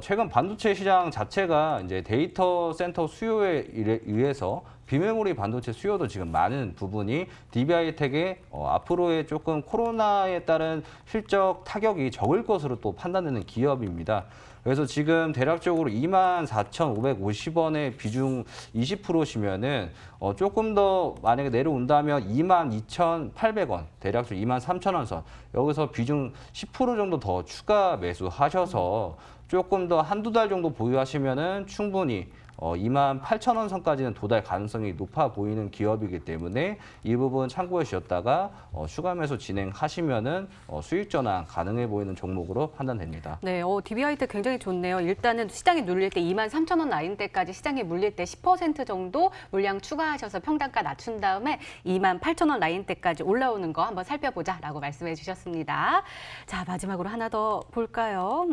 최근 반도체 시장 자체가 이제 데이터 센터 수요에 의해서 비메모리 반도체 수요도 지금 많은 부분이 DB 하이텍의 앞으로의 조금 코로나에 따른 실적 타격이 적을 것으로 또 판단되는 기업입니다. 그래서 지금 대략적으로 24,550원의 비중 20%시면은 조금 더 만약에 내려온다면 22,800원, 대략적으로 23,000원 선 여기서 비중 10% 정도 더 추가 매수하셔서 조금 더 한두 달 정도 보유하시면은 충분히 28,000원 선까지는 도달 가능성이 높아 보이는 기업이기 때문에 이 부분 참고해 주셨다가 추가 매수 진행하시면은 수익 전환 가능해 보이는 종목으로 판단됩니다. 네, DB 하이텍 굉장히 좋네요. 일단은 시장이 눌릴 때 23,000원 라인대까지 시장이 물릴 때 10% 정도 물량 추가하셔서 평단가 낮춘 다음에 28,000원 라인대까지 올라오는 거 한번 살펴보자라고 말씀해 주셨습니다. 자, 마지막으로 하나 더 볼까요?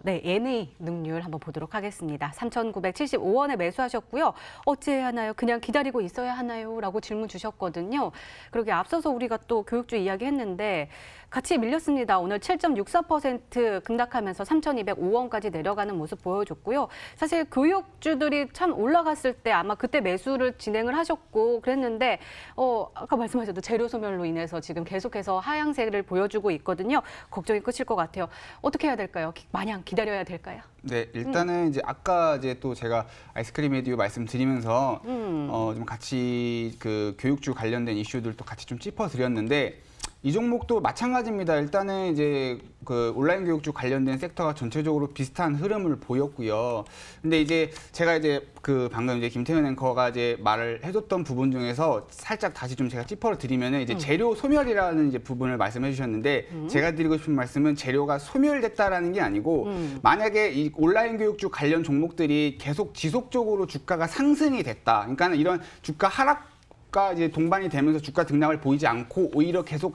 네, NA 능률 한번 보도록 하겠습니다. 3,975원에 매수하셨고요. 어찌해야 하나요? 그냥 기다리고 있어야 하나요? 라고 질문 주셨거든요. 그러게 앞서서 우리가 또 교육주 이야기했는데 같이 밀렸습니다. 오늘 7.64% 급락하면서 3,205원까지 내려가는 모습 보여줬고요. 사실 교육주들이 참 올라갔을 때 아마 그때 매수를 진행을 하셨고 그랬는데 아까 말씀하셨던 재료 소멸로 인해서 지금 계속해서 하향세를 보여주고 있거든요. 걱정이 끝일 것 같아요. 어떻게 해야 될까요? 마냥 기다려야 될까요? 네, 일단은 이제 아까 이제 또 제가 아이스크림 에듀 말씀드리면서 좀 같이 그 교육주 관련된 이슈들도 같이 좀 짚어드렸는데 이 종목도 마찬가지입니다. 일단은 이제 그 온라인 교육주 관련된 섹터가 전체적으로 비슷한 흐름을 보였고요. 근데 이제 제가 이제 그 방금 이제 김태현 앵커가 이제 말을 해줬던 부분 중에서 살짝 다시 좀 제가 짚어 드리면은 이제 재료 소멸이라는 이제 부분을 말씀해 주셨는데 제가 드리고 싶은 말씀은 재료가 소멸됐다라는 게 아니고 만약에 이 온라인 교육주 관련 종목들이 계속 지속적으로 주가가 상승이 됐다. 그러니까 이런 주가 하락 가 이제 동반이 되면서 주가 등락을 보이지 않고 오히려 계속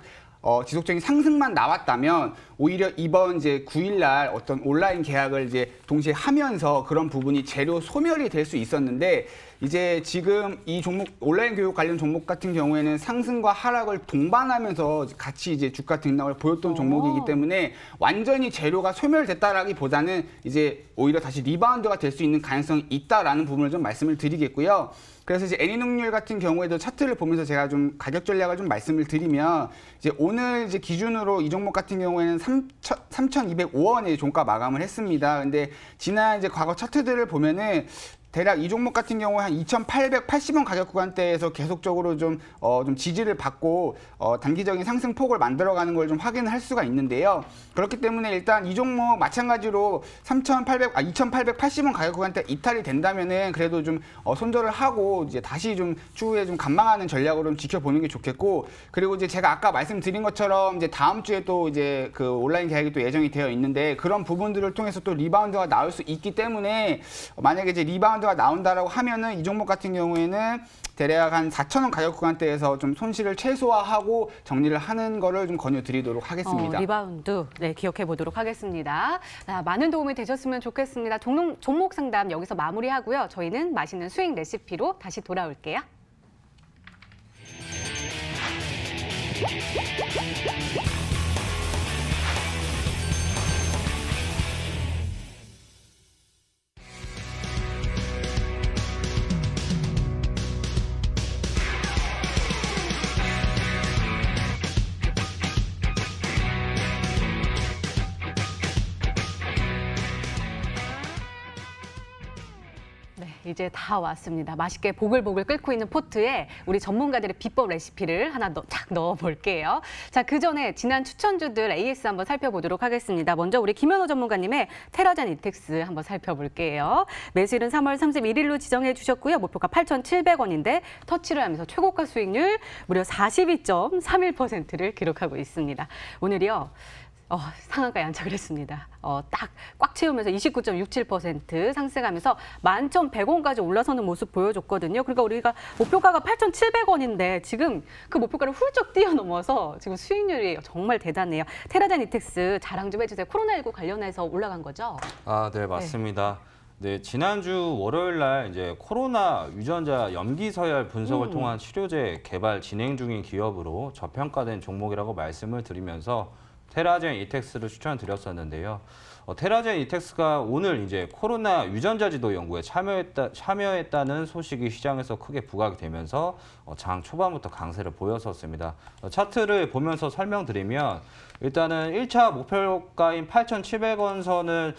지속적인 상승만 나왔다면 오히려 이번 이제 9일날 어떤 온라인 계약을 이제 동시에 하면서 그런 부분이 재료 소멸이 될 수 있었는데 이제 지금 이 종목 온라인 교육 관련 종목 같은 경우에는 상승과 하락을 동반하면서 같이 이제 주가 등락을 보였던 종목이기 때문에 완전히 재료가 소멸됐다라기보다는 이제 오히려 다시 리바운드가 될 수 있는 가능성이 있다라는 부분을 좀 말씀을 드리겠고요. 그래서 이제 애니능률 같은 경우에도 차트를 보면서 제가 좀 가격 전략을 좀 말씀을 드리면 이제 오늘 이제 기준으로 이 종목 같은 경우에는 3,205원에 종가 마감을 했습니다. 근데 지난 이제 과거 차트들을 보면은 대략 이 종목 같은 경우에 한 2,880원 가격 구간대에서 계속적으로 좀 지지를 받고 단기적인 상승폭을 만들어가는 걸 좀 확인할 수가 있는데요. 그렇기 때문에 일단 이 종목 마찬가지로 2,880원 가격 구간대 이탈이 된다면은 그래도 좀 손절을 하고 이제 다시 좀 추후에 좀 관망하는 전략으로 좀 지켜보는 게 좋겠고, 그리고 이제 제가 아까 말씀드린 것처럼 이제 다음 주에 또 이제 그 온라인 계약이 또 예정이 되어 있는데 그런 부분들을 통해서 또 리바운드가 나올 수 있기 때문에 만약에 이제 리바운드가 나온다라고 하면은 이 종목 같은 경우에는 대략 한 4,000원 가격 구간대에서 좀 손실을 최소화하고 정리를 하는 거를 좀 권유드리도록 하겠습니다. 리바운드 네, 기억해 보도록 하겠습니다. 많은 도움이 되셨으면 좋겠습니다. 종목 상담 여기서 마무리하고요. 저희는 맛있는 수익 레시피로 다시 돌아올게요. 네, 이제 다 왔습니다. 맛있게 보글보글 끓고 있는 포트에 우리 전문가들의 비법 레시피를 하나 쫙 넣어볼게요. 자, 그 전에 지난 추천주들 AS 한번 살펴보도록 하겠습니다. 먼저 우리 김현호 전문가님의 테라젠 이텍스 한번 살펴볼게요. 매수일은 3월 31일로 지정해 주셨고요. 목표가 8,700원인데 터치를 하면서 최고가 수익률 무려 42.31%를 기록하고 있습니다. 오늘이요. 상한가에 안착을 했습니다. 딱 꽉 채우면서 29.67% 상승하면서 11,100원까지 올라서는 모습 보여줬거든요. 그러니까 우리가 목표가가 8,700원인데 지금 그 목표가를 훌쩍 뛰어넘어서 지금 수익률이 정말 대단해요. 테라젠 이텍스 자랑 좀 해주세요. 코로나19 관련해서 올라간 거죠? 아, 네, 맞습니다. 네, 지난주 월요일 날 이제 코로나 유전자 염기 서열 분석을 통한 치료제 개발 진행 중인 기업으로 저평가된 종목이라고 말씀을 드리면서 테라젠 이텍스를 추천드렸었는데요. 테라젠 이텍스가 오늘 이제 코로나 유전자 지도 연구에 참여했다는 소식이 시장에서 크게 부각이 되면서 장 초반부터 강세를 보였었습니다. 차트를 보면서 설명드리면 일단은 1차 목표가인 8,700원 선을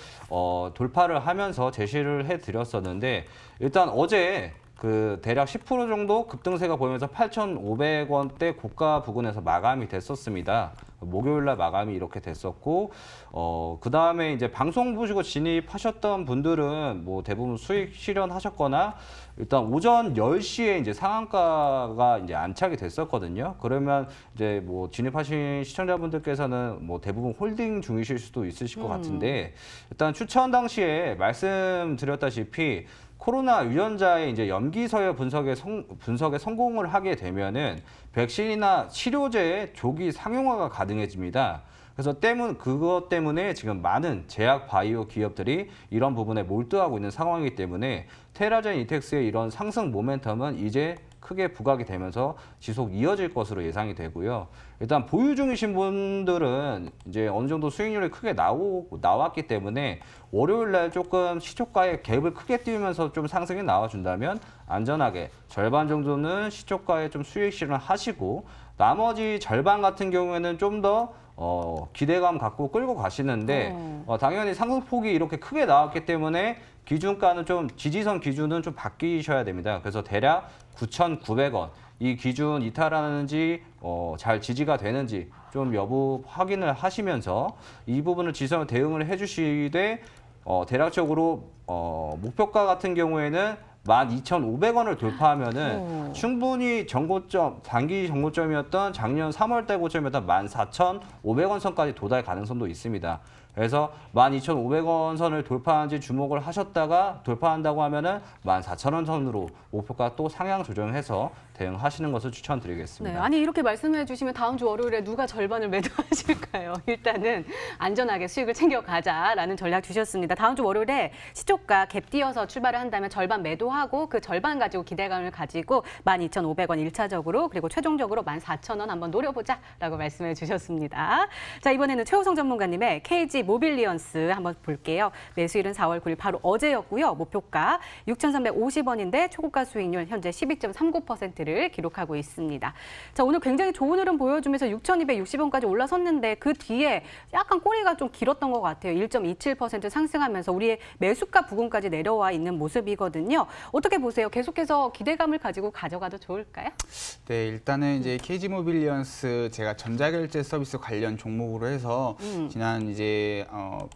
돌파를 하면서 제시를 해드렸었는데 일단 어제 그 대략 10% 정도 급등세가 보이면서 8,500원대 고가 부근에서 마감이 됐었습니다. 목요일 날 마감이 이렇게 됐었고, 그 다음에 이제 방송 보시고 진입하셨던 분들은 뭐 대부분 수익 실현하셨거나 일단 오전 10시에 이제 상한가가 이제 안착이 됐었거든요. 그러면 이제 뭐 진입하신 시청자분들께서는 뭐 대부분 홀딩 중이실 수도 있으실 것 같은데 일단 추천 당시에 말씀드렸다시피 코로나 유전자의 이제 염기 서열 분석에 성공을 하게 되면은 백신이나 치료제의 조기 상용화가 가능해집니다. 그래서 그것 때문에 지금 많은 제약 바이오 기업들이 이런 부분에 몰두하고 있는 상황이기 때문에 테라젠 이텍스의 이런 상승 모멘텀은 이제 크게 부각이 되면서 지속 이어질 것으로 예상이 되고요. 일단 보유 중이신 분들은 이제 어느 정도 수익률이 크게 나왔기 때문에 월요일 날 조금 시초가의 갭을 크게 띄우면서 좀 상승이 나와준다면 안전하게 절반 정도는 시초가에 좀 수익 실현하시고 나머지 절반 같은 경우에는 좀 더 기대감 갖고 끌고 가시는데 당연히 상승폭이 이렇게 크게 나왔기 때문에 기준가는 좀 지지선 기준은 좀 바뀌셔야 됩니다. 그래서 대략 9,900원 이 기준 이탈하는지 잘 지지가 되는지 좀 여부 확인을 하시면서 이 부분을 지선 대응을 해주시되 대략적으로 목표가 같은 경우에는 12,500원을 돌파하면은 충분히 단기 정고점이었던 작년 3월달 고점이었던 14,500원 선까지 도달 가능성도 있습니다. 그래서 12,500원 선을 돌파한지 주목을 하셨다가 돌파한다고 하면은 14,000원 선으로 목표가 또 상향 조정해서 대응하시는 것을 추천드리겠습니다. 네, 아니 이렇게 말씀해 주시면 다음 주 월요일에 누가 절반을 매도하실까요? 일단은 안전하게 수익을 챙겨가자라는 전략 주셨습니다. 다음 주 월요일에 시초가 갭 띄어서 출발을 한다면 절반 매도하고 그 절반 가지고 기대감을 가지고 12,500원 1차적으로 그리고 최종적으로 14,000원 한번 노려보자라고 말씀해 주셨습니다. 자, 이번에는 최호성 전문가님의 KG 모빌리언스 한번 볼게요. 매수일은 4월 9일 바로 어제였고요. 목표가 6,350원인데 초고가 수익률 현재 12.39%를 5%를 기록하고 있습니다. 자, 오늘 굉장히 좋은 흐름 보여주면서 6,260원까지 올라섰는데 그 뒤에 약간 꼬리가 좀 길었던 것 같아요. 1.27% 상승하면서 우리의 매수가 부근까지 내려와 있는 모습이거든요. 어떻게 보세요? 계속해서 기대감을 가지고 가져가도 좋을까요? 네, 일단은 이제 KG모빌리언스 제가 전자결제 서비스 관련 종목으로 해서 지난 이제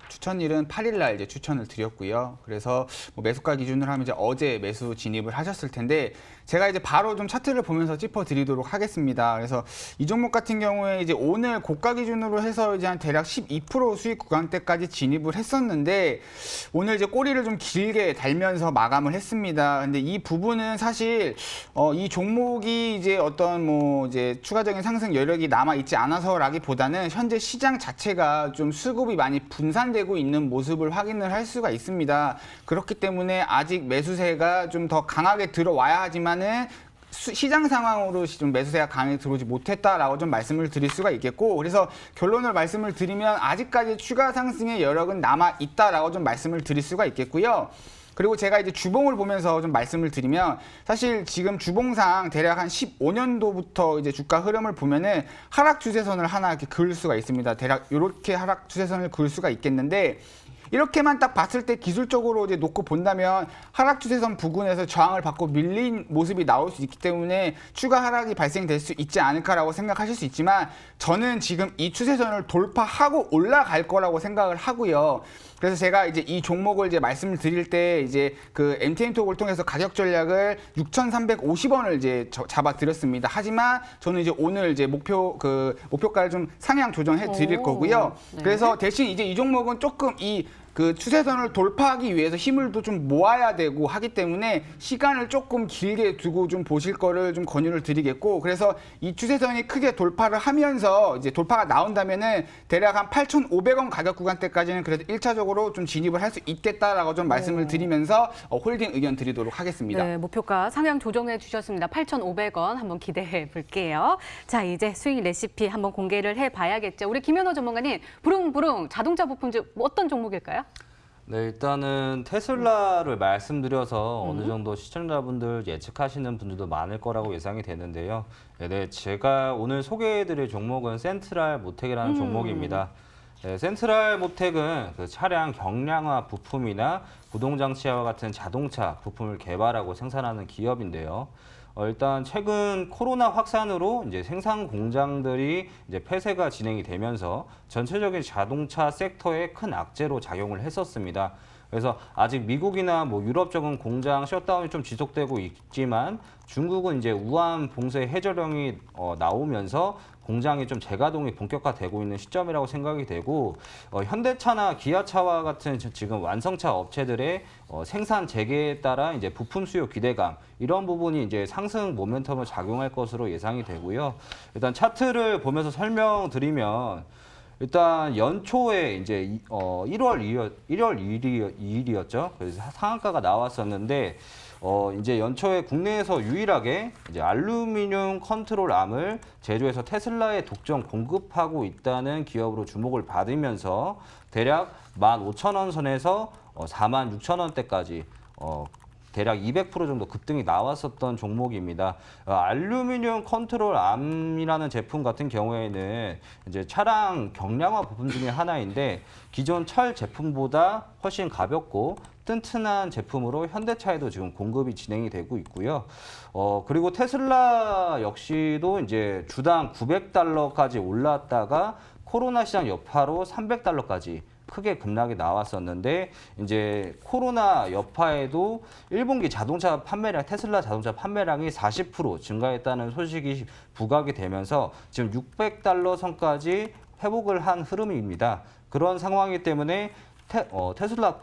추천일은 8일 날 이제 추천을 드렸고요. 그래서 뭐 매수가 기준으로 하면 이제 어제 매수 진입을 하셨을 텐데 제가 이제 바로 좀 차트를 보면서 짚어드리도록 하겠습니다. 그래서 이 종목 같은 경우에 이제 오늘 고가 기준으로 해서 이제 한 대략 12% 수익 구간대까지 진입을 했었는데 오늘 이제 꼬리를 좀 길게 달면서 마감을 했습니다. 근데 이 부분은 사실 이 종목이 이제 어떤 뭐 이제 추가적인 상승 여력이 남아 있지 않아서라기보다는 현재 시장 자체가 좀 수급이 많이 분산되고 있는 모습을 확인을 할 수가 있습니다. 그렇기 때문에 아직 매수세가 좀 더 강하게 들어와야 하지만은 시장 상황으로 좀 매수세가 강하게 들어오지 못했다라고 좀 말씀을 드릴 수가 있겠고, 그래서 결론을 말씀을 드리면 아직까지 추가 상승의 여력은 남아 있다라고 좀 말씀을 드릴 수가 있겠고요. 그리고 제가 이제 주봉을 보면서 좀 말씀을 드리면 사실 지금 주봉상 대략 한 15년도부터 이제 주가 흐름을 보면은 하락 추세선을 하나 이렇게 그을 수가 있습니다. 대략 이렇게 하락 추세선을 그을 수가 있겠는데 이렇게만 딱 봤을 때 기술적으로 이제 놓고 본다면 하락 추세선 부근에서 저항을 받고 밀린 모습이 나올 수 있기 때문에 추가 하락이 발생될 수 있지 않을까라고 생각하실 수 있지만 저는 지금 이 추세선을 돌파하고 올라갈 거라고 생각을 하고요. 그래서 제가 이제 이 종목을 이제 말씀을 드릴 때 이제 그 MTN톡을 통해서 가격 전략을 6,350원을 이제 잡아 드렸습니다. 하지만 저는 이제 오늘 이제 목표가를 좀 상향 조정해 드릴 거고요. 네. 그래서 대신 이제 이 종목은 조금 그 추세선을 돌파하기 위해서 힘을 또 좀 모아야 되고 하기 때문에 시간을 조금 길게 두고 좀 보실 거를 좀 권유를 드리겠고, 그래서 이 추세선이 크게 돌파를 하면서 이제 돌파가 나온다면은 대략 한 8,500원 가격 구간대까지는 그래도 1차적으로 좀 진입을 할 수 있겠다라고 좀 말씀을 드리면서 홀딩 의견 드리도록 하겠습니다. 네, 목표가 상향 조정해 주셨습니다. 8,500원 한번 기대해 볼게요. 자, 이제 수익 레시피 한번 공개를 해 봐야겠죠. 우리 김현호 전문가님, 부릉부릉 자동차 부품 중 어떤 종목일까요? 네, 일단은 테슬라를 말씀드려서 어느 정도 시청자분들 예측하시는 분들도 많을 거라고 예상이 되는데요. 네, 제가 오늘 소개해드릴 종목은 센트럴 모텍이라는 종목입니다. 네, 센트럴 모텍은 그 차량 경량화 부품이나 구동장치와 같은 자동차 부품을 개발하고 생산하는 기업인데요. 일단 최근 코로나 확산으로 이제 생산 공장들이 이제 폐쇄가 진행이 되면서 전체적인 자동차 섹터에 큰 악재로 작용을 했었습니다. 그래서 아직 미국이나 뭐 유럽 쪽은 공장 셧다운이 좀 지속되고 있지만 중국은 이제 우한 봉쇄 해제령이 나오면서 공장이 좀 재가동이 본격화되고 있는 시점이라고 생각이 되고 현대차나 기아차와 같은 지금 완성차 업체들의 생산 재개에 따라 이제 부품 수요 기대감 이런 부분이 이제 상승 모멘텀을 작용할 것으로 예상이 되고요. 일단 차트를 보면서 설명드리면 일단 연초에 이제 1월 2일이었죠. 그래서 상한가가 나왔었는데 이제 연초에 국내에서 유일하게 이제 알루미늄 컨트롤 암을 제조해서 테슬라에 독점 공급하고 있다는 기업으로 주목을 받으면서 대략 15,000원 선에서 46,000원대까지 대략 200% 정도 급등이 나왔었던 종목입니다. 알루미늄 컨트롤 암이라는 제품 같은 경우에는 이제 차량 경량화 부품 중에 하나인데 기존 철 제품보다 훨씬 가볍고 튼튼한 제품으로 현대차에도 지금 공급이 진행이 되고 있고요. 그리고 테슬라 역시도 이제 주당 900달러까지 올랐다가 코로나 시장 여파로 300달러까지 크게 급락이 나왔었는데 이제 코로나 여파에도 1분기 자동차 판매량, 테슬라 자동차 판매량이 40% 증가했다는 소식이 부각이 되면서 지금 600달러 선까지 회복을 한 흐름입니다. 그런 상황이기 때문에 테슬라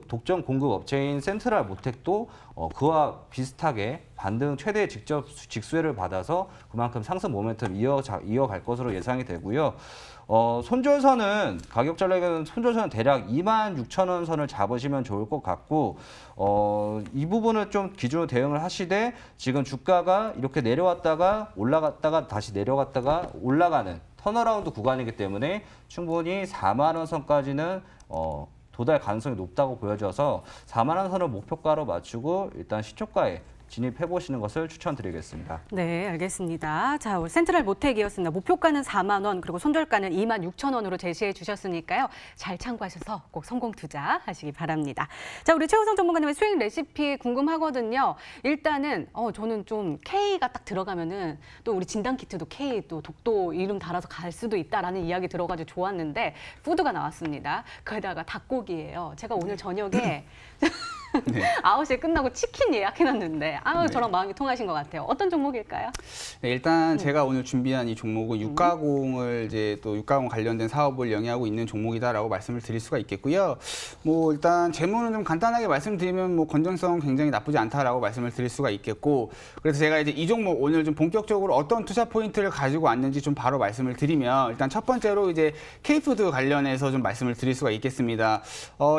독점 공급 업체인 센트럴 모텍도 그와 비슷하게 반등 최대 직수혜를 받아서 그만큼 상승 모멘텀 이어갈 것으로 예상이 되고요. 손절선은 가격 전략은 손절선은 대략 26,000원 선을 잡으시면 좋을 것 같고 이 부분을 좀 기준으로 대응을 하시되 지금 주가가 이렇게 내려왔다가 올라갔다가 다시 내려갔다가 올라가는 턴어라운드 구간이기 때문에 충분히 4만 원 선까지는 도달 가능성이 높다고 보여져서 4만 원 선을 목표가로 맞추고 일단 시초가에 진입해 보시는 것을 추천드리겠습니다. 네, 알겠습니다. 자, 우리 센트럴 모텍이었습니다. 목표가는 4만 원, 그리고 손절가는 2만 6천 원으로 제시해 주셨으니까요. 잘 참고하셔서 꼭 성공 투자하시기 바랍니다. 자, 우리 최우성 전문가님의 수익 레시피 궁금하거든요. 일단은 저는 좀 K가 딱 들어가면은 또 우리 진단 키트도 K 또 독도 이름 달아서 갈 수도 있다라는 이야기 들어가지고 좋았는데 푸드가 나왔습니다. 거기다가 닭고기예요. 제가 오늘 저녁에 네. 9시에 끝나고 치킨 예약해놨는데 저랑 마음이 통하신 것 같아요. 어떤 종목일까요? 네, 일단 제가 오늘 준비한 이 종목은 육가공을 이제 또 육가공 관련된 사업을 영위하고 있는 종목이다라고 말씀을 드릴 수가 있겠고요. 뭐 일단 재무는 좀 간단하게 말씀드리면 뭐 건전성 굉장히 나쁘지 않다라고 말씀을 드릴 수가 있겠고, 그래서 제가 이제 이 종목 오늘 좀 본격적으로 어떤 투자 포인트를 가지고 왔는지 좀 바로 말씀을 드리면, 일단 첫 번째로 이제 K푸드 관련해서 좀 말씀을 드릴 수가 있겠습니다.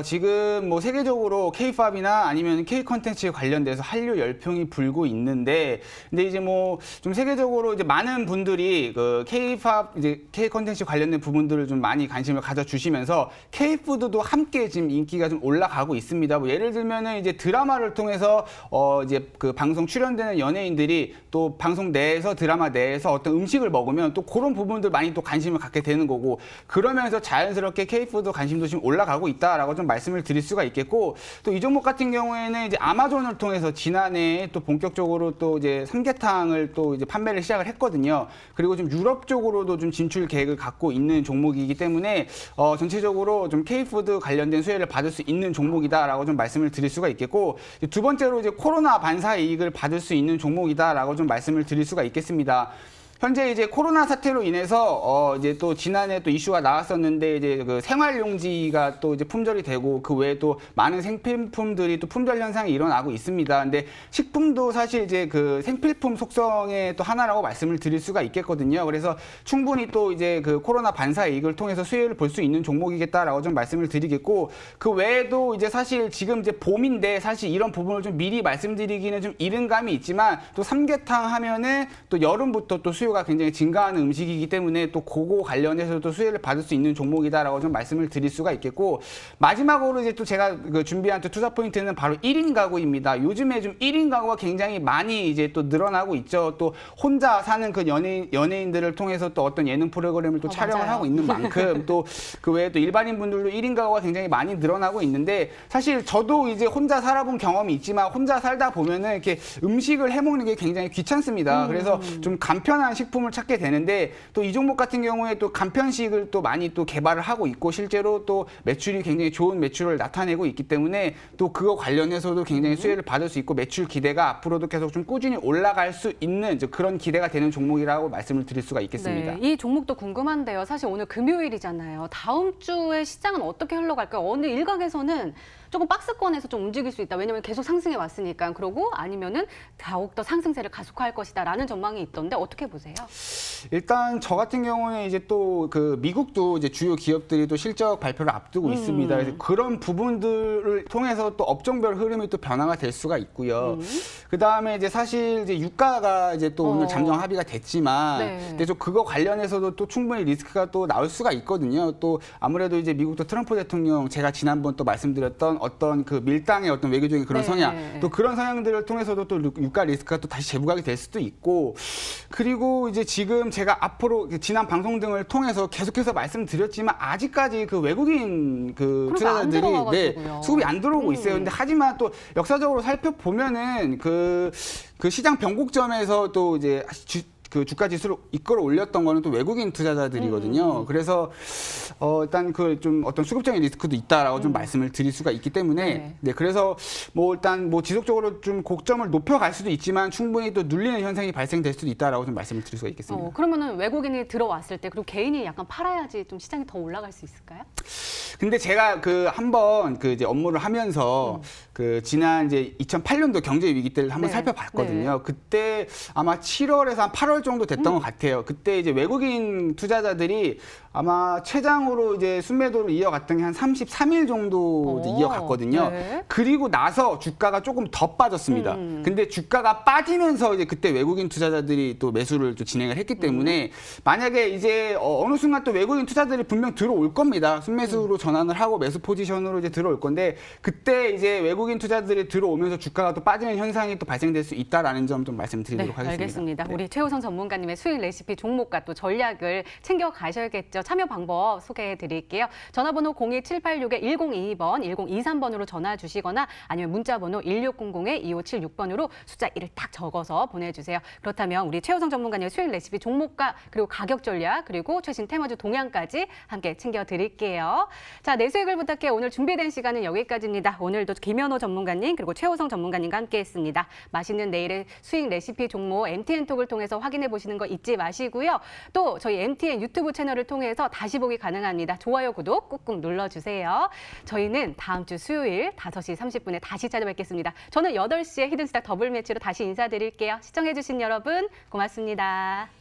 지금 뭐 세계적으로 K팝이나 아니면 K 컨텐츠에 관련돼서 한류 열풍이 불고 있는데, 근데 이제 뭐 좀 세계적으로 이제 많은 분들이 그 K팝 이제 K 컨텐츠 관련된 부분들을 좀 많이 관심을 가져주시면서 K푸드도 함께 지금 인기가 좀 올라가고 있습니다. 뭐 예를 들면은 이제 드라마를 통해서 이제 그 방송 출연되는 연예인들이 또 방송 내에서 드라마 내에서 어떤 음식을 먹으면 또 그런 부분들 많이 또 관심을 갖게 되는 거고, 그러면서 자연스럽게 K푸드 관심도 지금 올라가고 있다라고 좀 말씀을 드릴 수가 있겠고, 또 이 종목 같은 경우에는 이제 아마존을 통해서 지난해 또 본격적으로 또 이제 삼계탕을 또 이제 판매를 시작을 했거든요. 그리고 좀 유럽 쪽으로도 좀 진출 계획을 갖고 있는 종목이기 때문에 전체적으로 좀 K푸드 관련된 수혜를 받을 수 있는 종목이다라고 좀 말씀을 드릴 수가 있겠고, 두 번째로 이제 코로나 반사 이익을 받을 수 있는 종목이다라고 좀 말씀을 드릴 수가 있겠습니다. 현재 이제 코로나 사태로 인해서 이제 또 지난해 또 이슈가 나왔었는데, 이제 그 생활용지가 또 이제 품절이 되고 그 외에 또 많은 생필품들이 또 품절 현상이 일어나고 있습니다. 근데 식품도 사실 이제 그 생필품 속성의 또 하나라고 말씀을 드릴 수가 있겠거든요. 그래서 충분히 또 이제 그 코로나 반사 이익을 통해서 수혜를 볼 수 있는 종목이겠다라고 좀 말씀을 드리겠고, 그 외에도 이제 사실 지금 이제 봄인데 사실 이런 부분을 좀 미리 말씀드리기는 좀 이른 감이 있지만, 또 삼계탕 하면은 또 여름부터 또 수요가 굉장히 증가하는 음식이기 때문에 또 그거 관련해서도 수혜를 받을 수 있는 종목이다라고 좀 말씀을 드릴 수가 있겠고, 마지막으로 이제 또 제가 그 준비한 또 투자 포인트는 바로 1인 가구입니다. 요즘에 좀 1인 가구가 굉장히 많이 이제 또 늘어나고 있죠. 또 혼자 사는 그 연예인들을 통해서 또 어떤 예능 프로그램을 또 촬영을 맞아요. 하고 있는 만큼 또 그 외에 또 일반인 분들도 1인 가구가 굉장히 많이 늘어나고 있는데, 사실 저도 이제 혼자 살아본 경험이 있지만 혼자 살다 보면은 이렇게 음식을 해먹는 게 굉장히 귀찮습니다. 그래서 좀 간편한 식품을 찾게 되는데, 또 이 종목 같은 경우에 또 간편식을 또 많이 또 개발을 하고 있고 실제로 또 매출이 굉장히 좋은 매출을 나타내고 있기 때문에 또 그거 관련해서도 굉장히 수혜를 받을 수 있고, 매출 기대가 앞으로도 계속 좀 꾸준히 올라갈 수 있는 그런 기대가 되는 종목이라고 말씀을 드릴 수가 있겠습니다. 네, 이 종목도 궁금한데요. 사실 오늘 금요일이잖아요. 다음 주에 시장은 어떻게 흘러갈까요? 어느 일각에서는 조금 박스권에서 좀 움직일 수 있다. 왜냐하면 계속 상승해 왔으니까. 그러고 아니면은 더욱더 상승세를 가속화할 것이다라는 전망이 있던데 어떻게 보세요? 일단 저 같은 경우는 이제 또 그 미국도 이제 주요 기업들이 또 실적 발표를 앞두고 있습니다. 그래서 그런 부분들을 통해서 또 업종별 흐름이 또 변화가 될 수가 있고요. 그 다음에 이제 사실 이제 유가가 이제 또 오늘 잠정 합의가 됐지만, 네. 근데 좀 그거 관련해서도 또 충분히 리스크가 또 나올 수가 있거든요. 또 아무래도 이제 미국도 트럼프 대통령, 제가 지난번 또 말씀드렸던 어떤 그 밀당의 어떤 외교적인 그런 네. 성향, 또 그런 성향들을 통해서도 또 유가 리스크가 또 다시 재부각이 될 수도 있고, 그리고 이제 지금 제가 앞으로 지난 방송 등을 통해서 계속해서 말씀드렸지만 아직까지 그 외국인 그 그러니까 안 투자자들이 들어가가지고요. 수급이 안 들어오고 있어요. 근데 하지만 또 역사적으로 살펴보면은 그 시장 변곡점에서 또 이제 그 주가 지수를 이끌어 올렸던 거는 또 외국인 투자자들이거든요. 그래서 일단 그 좀 어떤 수급적인 리스크도 있다라고 좀 말씀을 드릴 수가 있기 때문에, 네, 그래서 뭐 일단 뭐 지속적으로 좀 고점을 높여갈 수도 있지만 충분히 또 눌리는 현상이 발생될 수도 있다라고 좀 말씀을 드릴 수가 있겠습니다. 그러면은 외국인이 들어왔을 때 그리고 개인이 약간 팔아야지 좀 시장이 더 올라갈 수 있을까요? 근데 제가 그 한번 그 이제 업무를 하면서 그 지난 이제 2008년도 경제 위기 때를 한번 네. 살펴봤거든요. 그때 아마 7월에서 한 8월 8월 정도 됐던 것 같아요. 그때 이제 외국인 투자자들이 아마 최장으로 이제 순매도를 이어갔던 게 한 33일 정도 이제 이어갔거든요. 네. 그리고 나서 주가가 조금 더 빠졌습니다. 근데 주가가 빠지면서 이제 그때 외국인 투자자들이 또 매수를 또 진행을 했기 때문에 만약에 이제 어느 순간 또 외국인 투자들이 분명 들어올 겁니다. 순매수로 전환을 하고 매수 포지션으로 이제 들어올 건데 그때 이제 외국인 투자들이 들어오면서 주가가 또 빠지는 현상이 또 발생될 수 있다라는 점 좀 말씀드리도록 하겠습니다. 알겠습니다. 네. 우리 최우성 전문가님의 수익 레시피 종목과 또 전략을 챙겨 가셔야겠죠. 참여 방법 소개해 드릴게요. 전화번호 02786-1022번, 1023번으로 전화 주시거나 아니면 문자번호 1600-2576번으로 숫자 1을 딱 적어서 보내주세요. 그렇다면 우리 최우성 전문가님의 수익 레시피 종목과 그리고 가격 전략 그리고 최신 테마주 동향까지 함께 챙겨 드릴게요. 자, 내 수익을 부탁해 오늘 준비된 시간은 여기까지입니다. 오늘도 김현호 전문가님 그리고 최우성 전문가님과 함께했습니다. 맛있는 내일의 수익 레시피 종목 MTN톡을 통해서 확인해 보시는 거 잊지 마시고요. 또 저희 MTN 유튜브 채널을 통해서 다시 보기 가능합니다. 좋아요, 구독 꾹꾹 눌러주세요. 저희는 다음 주 수요일 5시 30분에 다시 찾아뵙겠습니다. 저는 8시에 히든스탁 더블 매치로 다시 인사드릴게요. 시청해 주신 여러분 고맙습니다.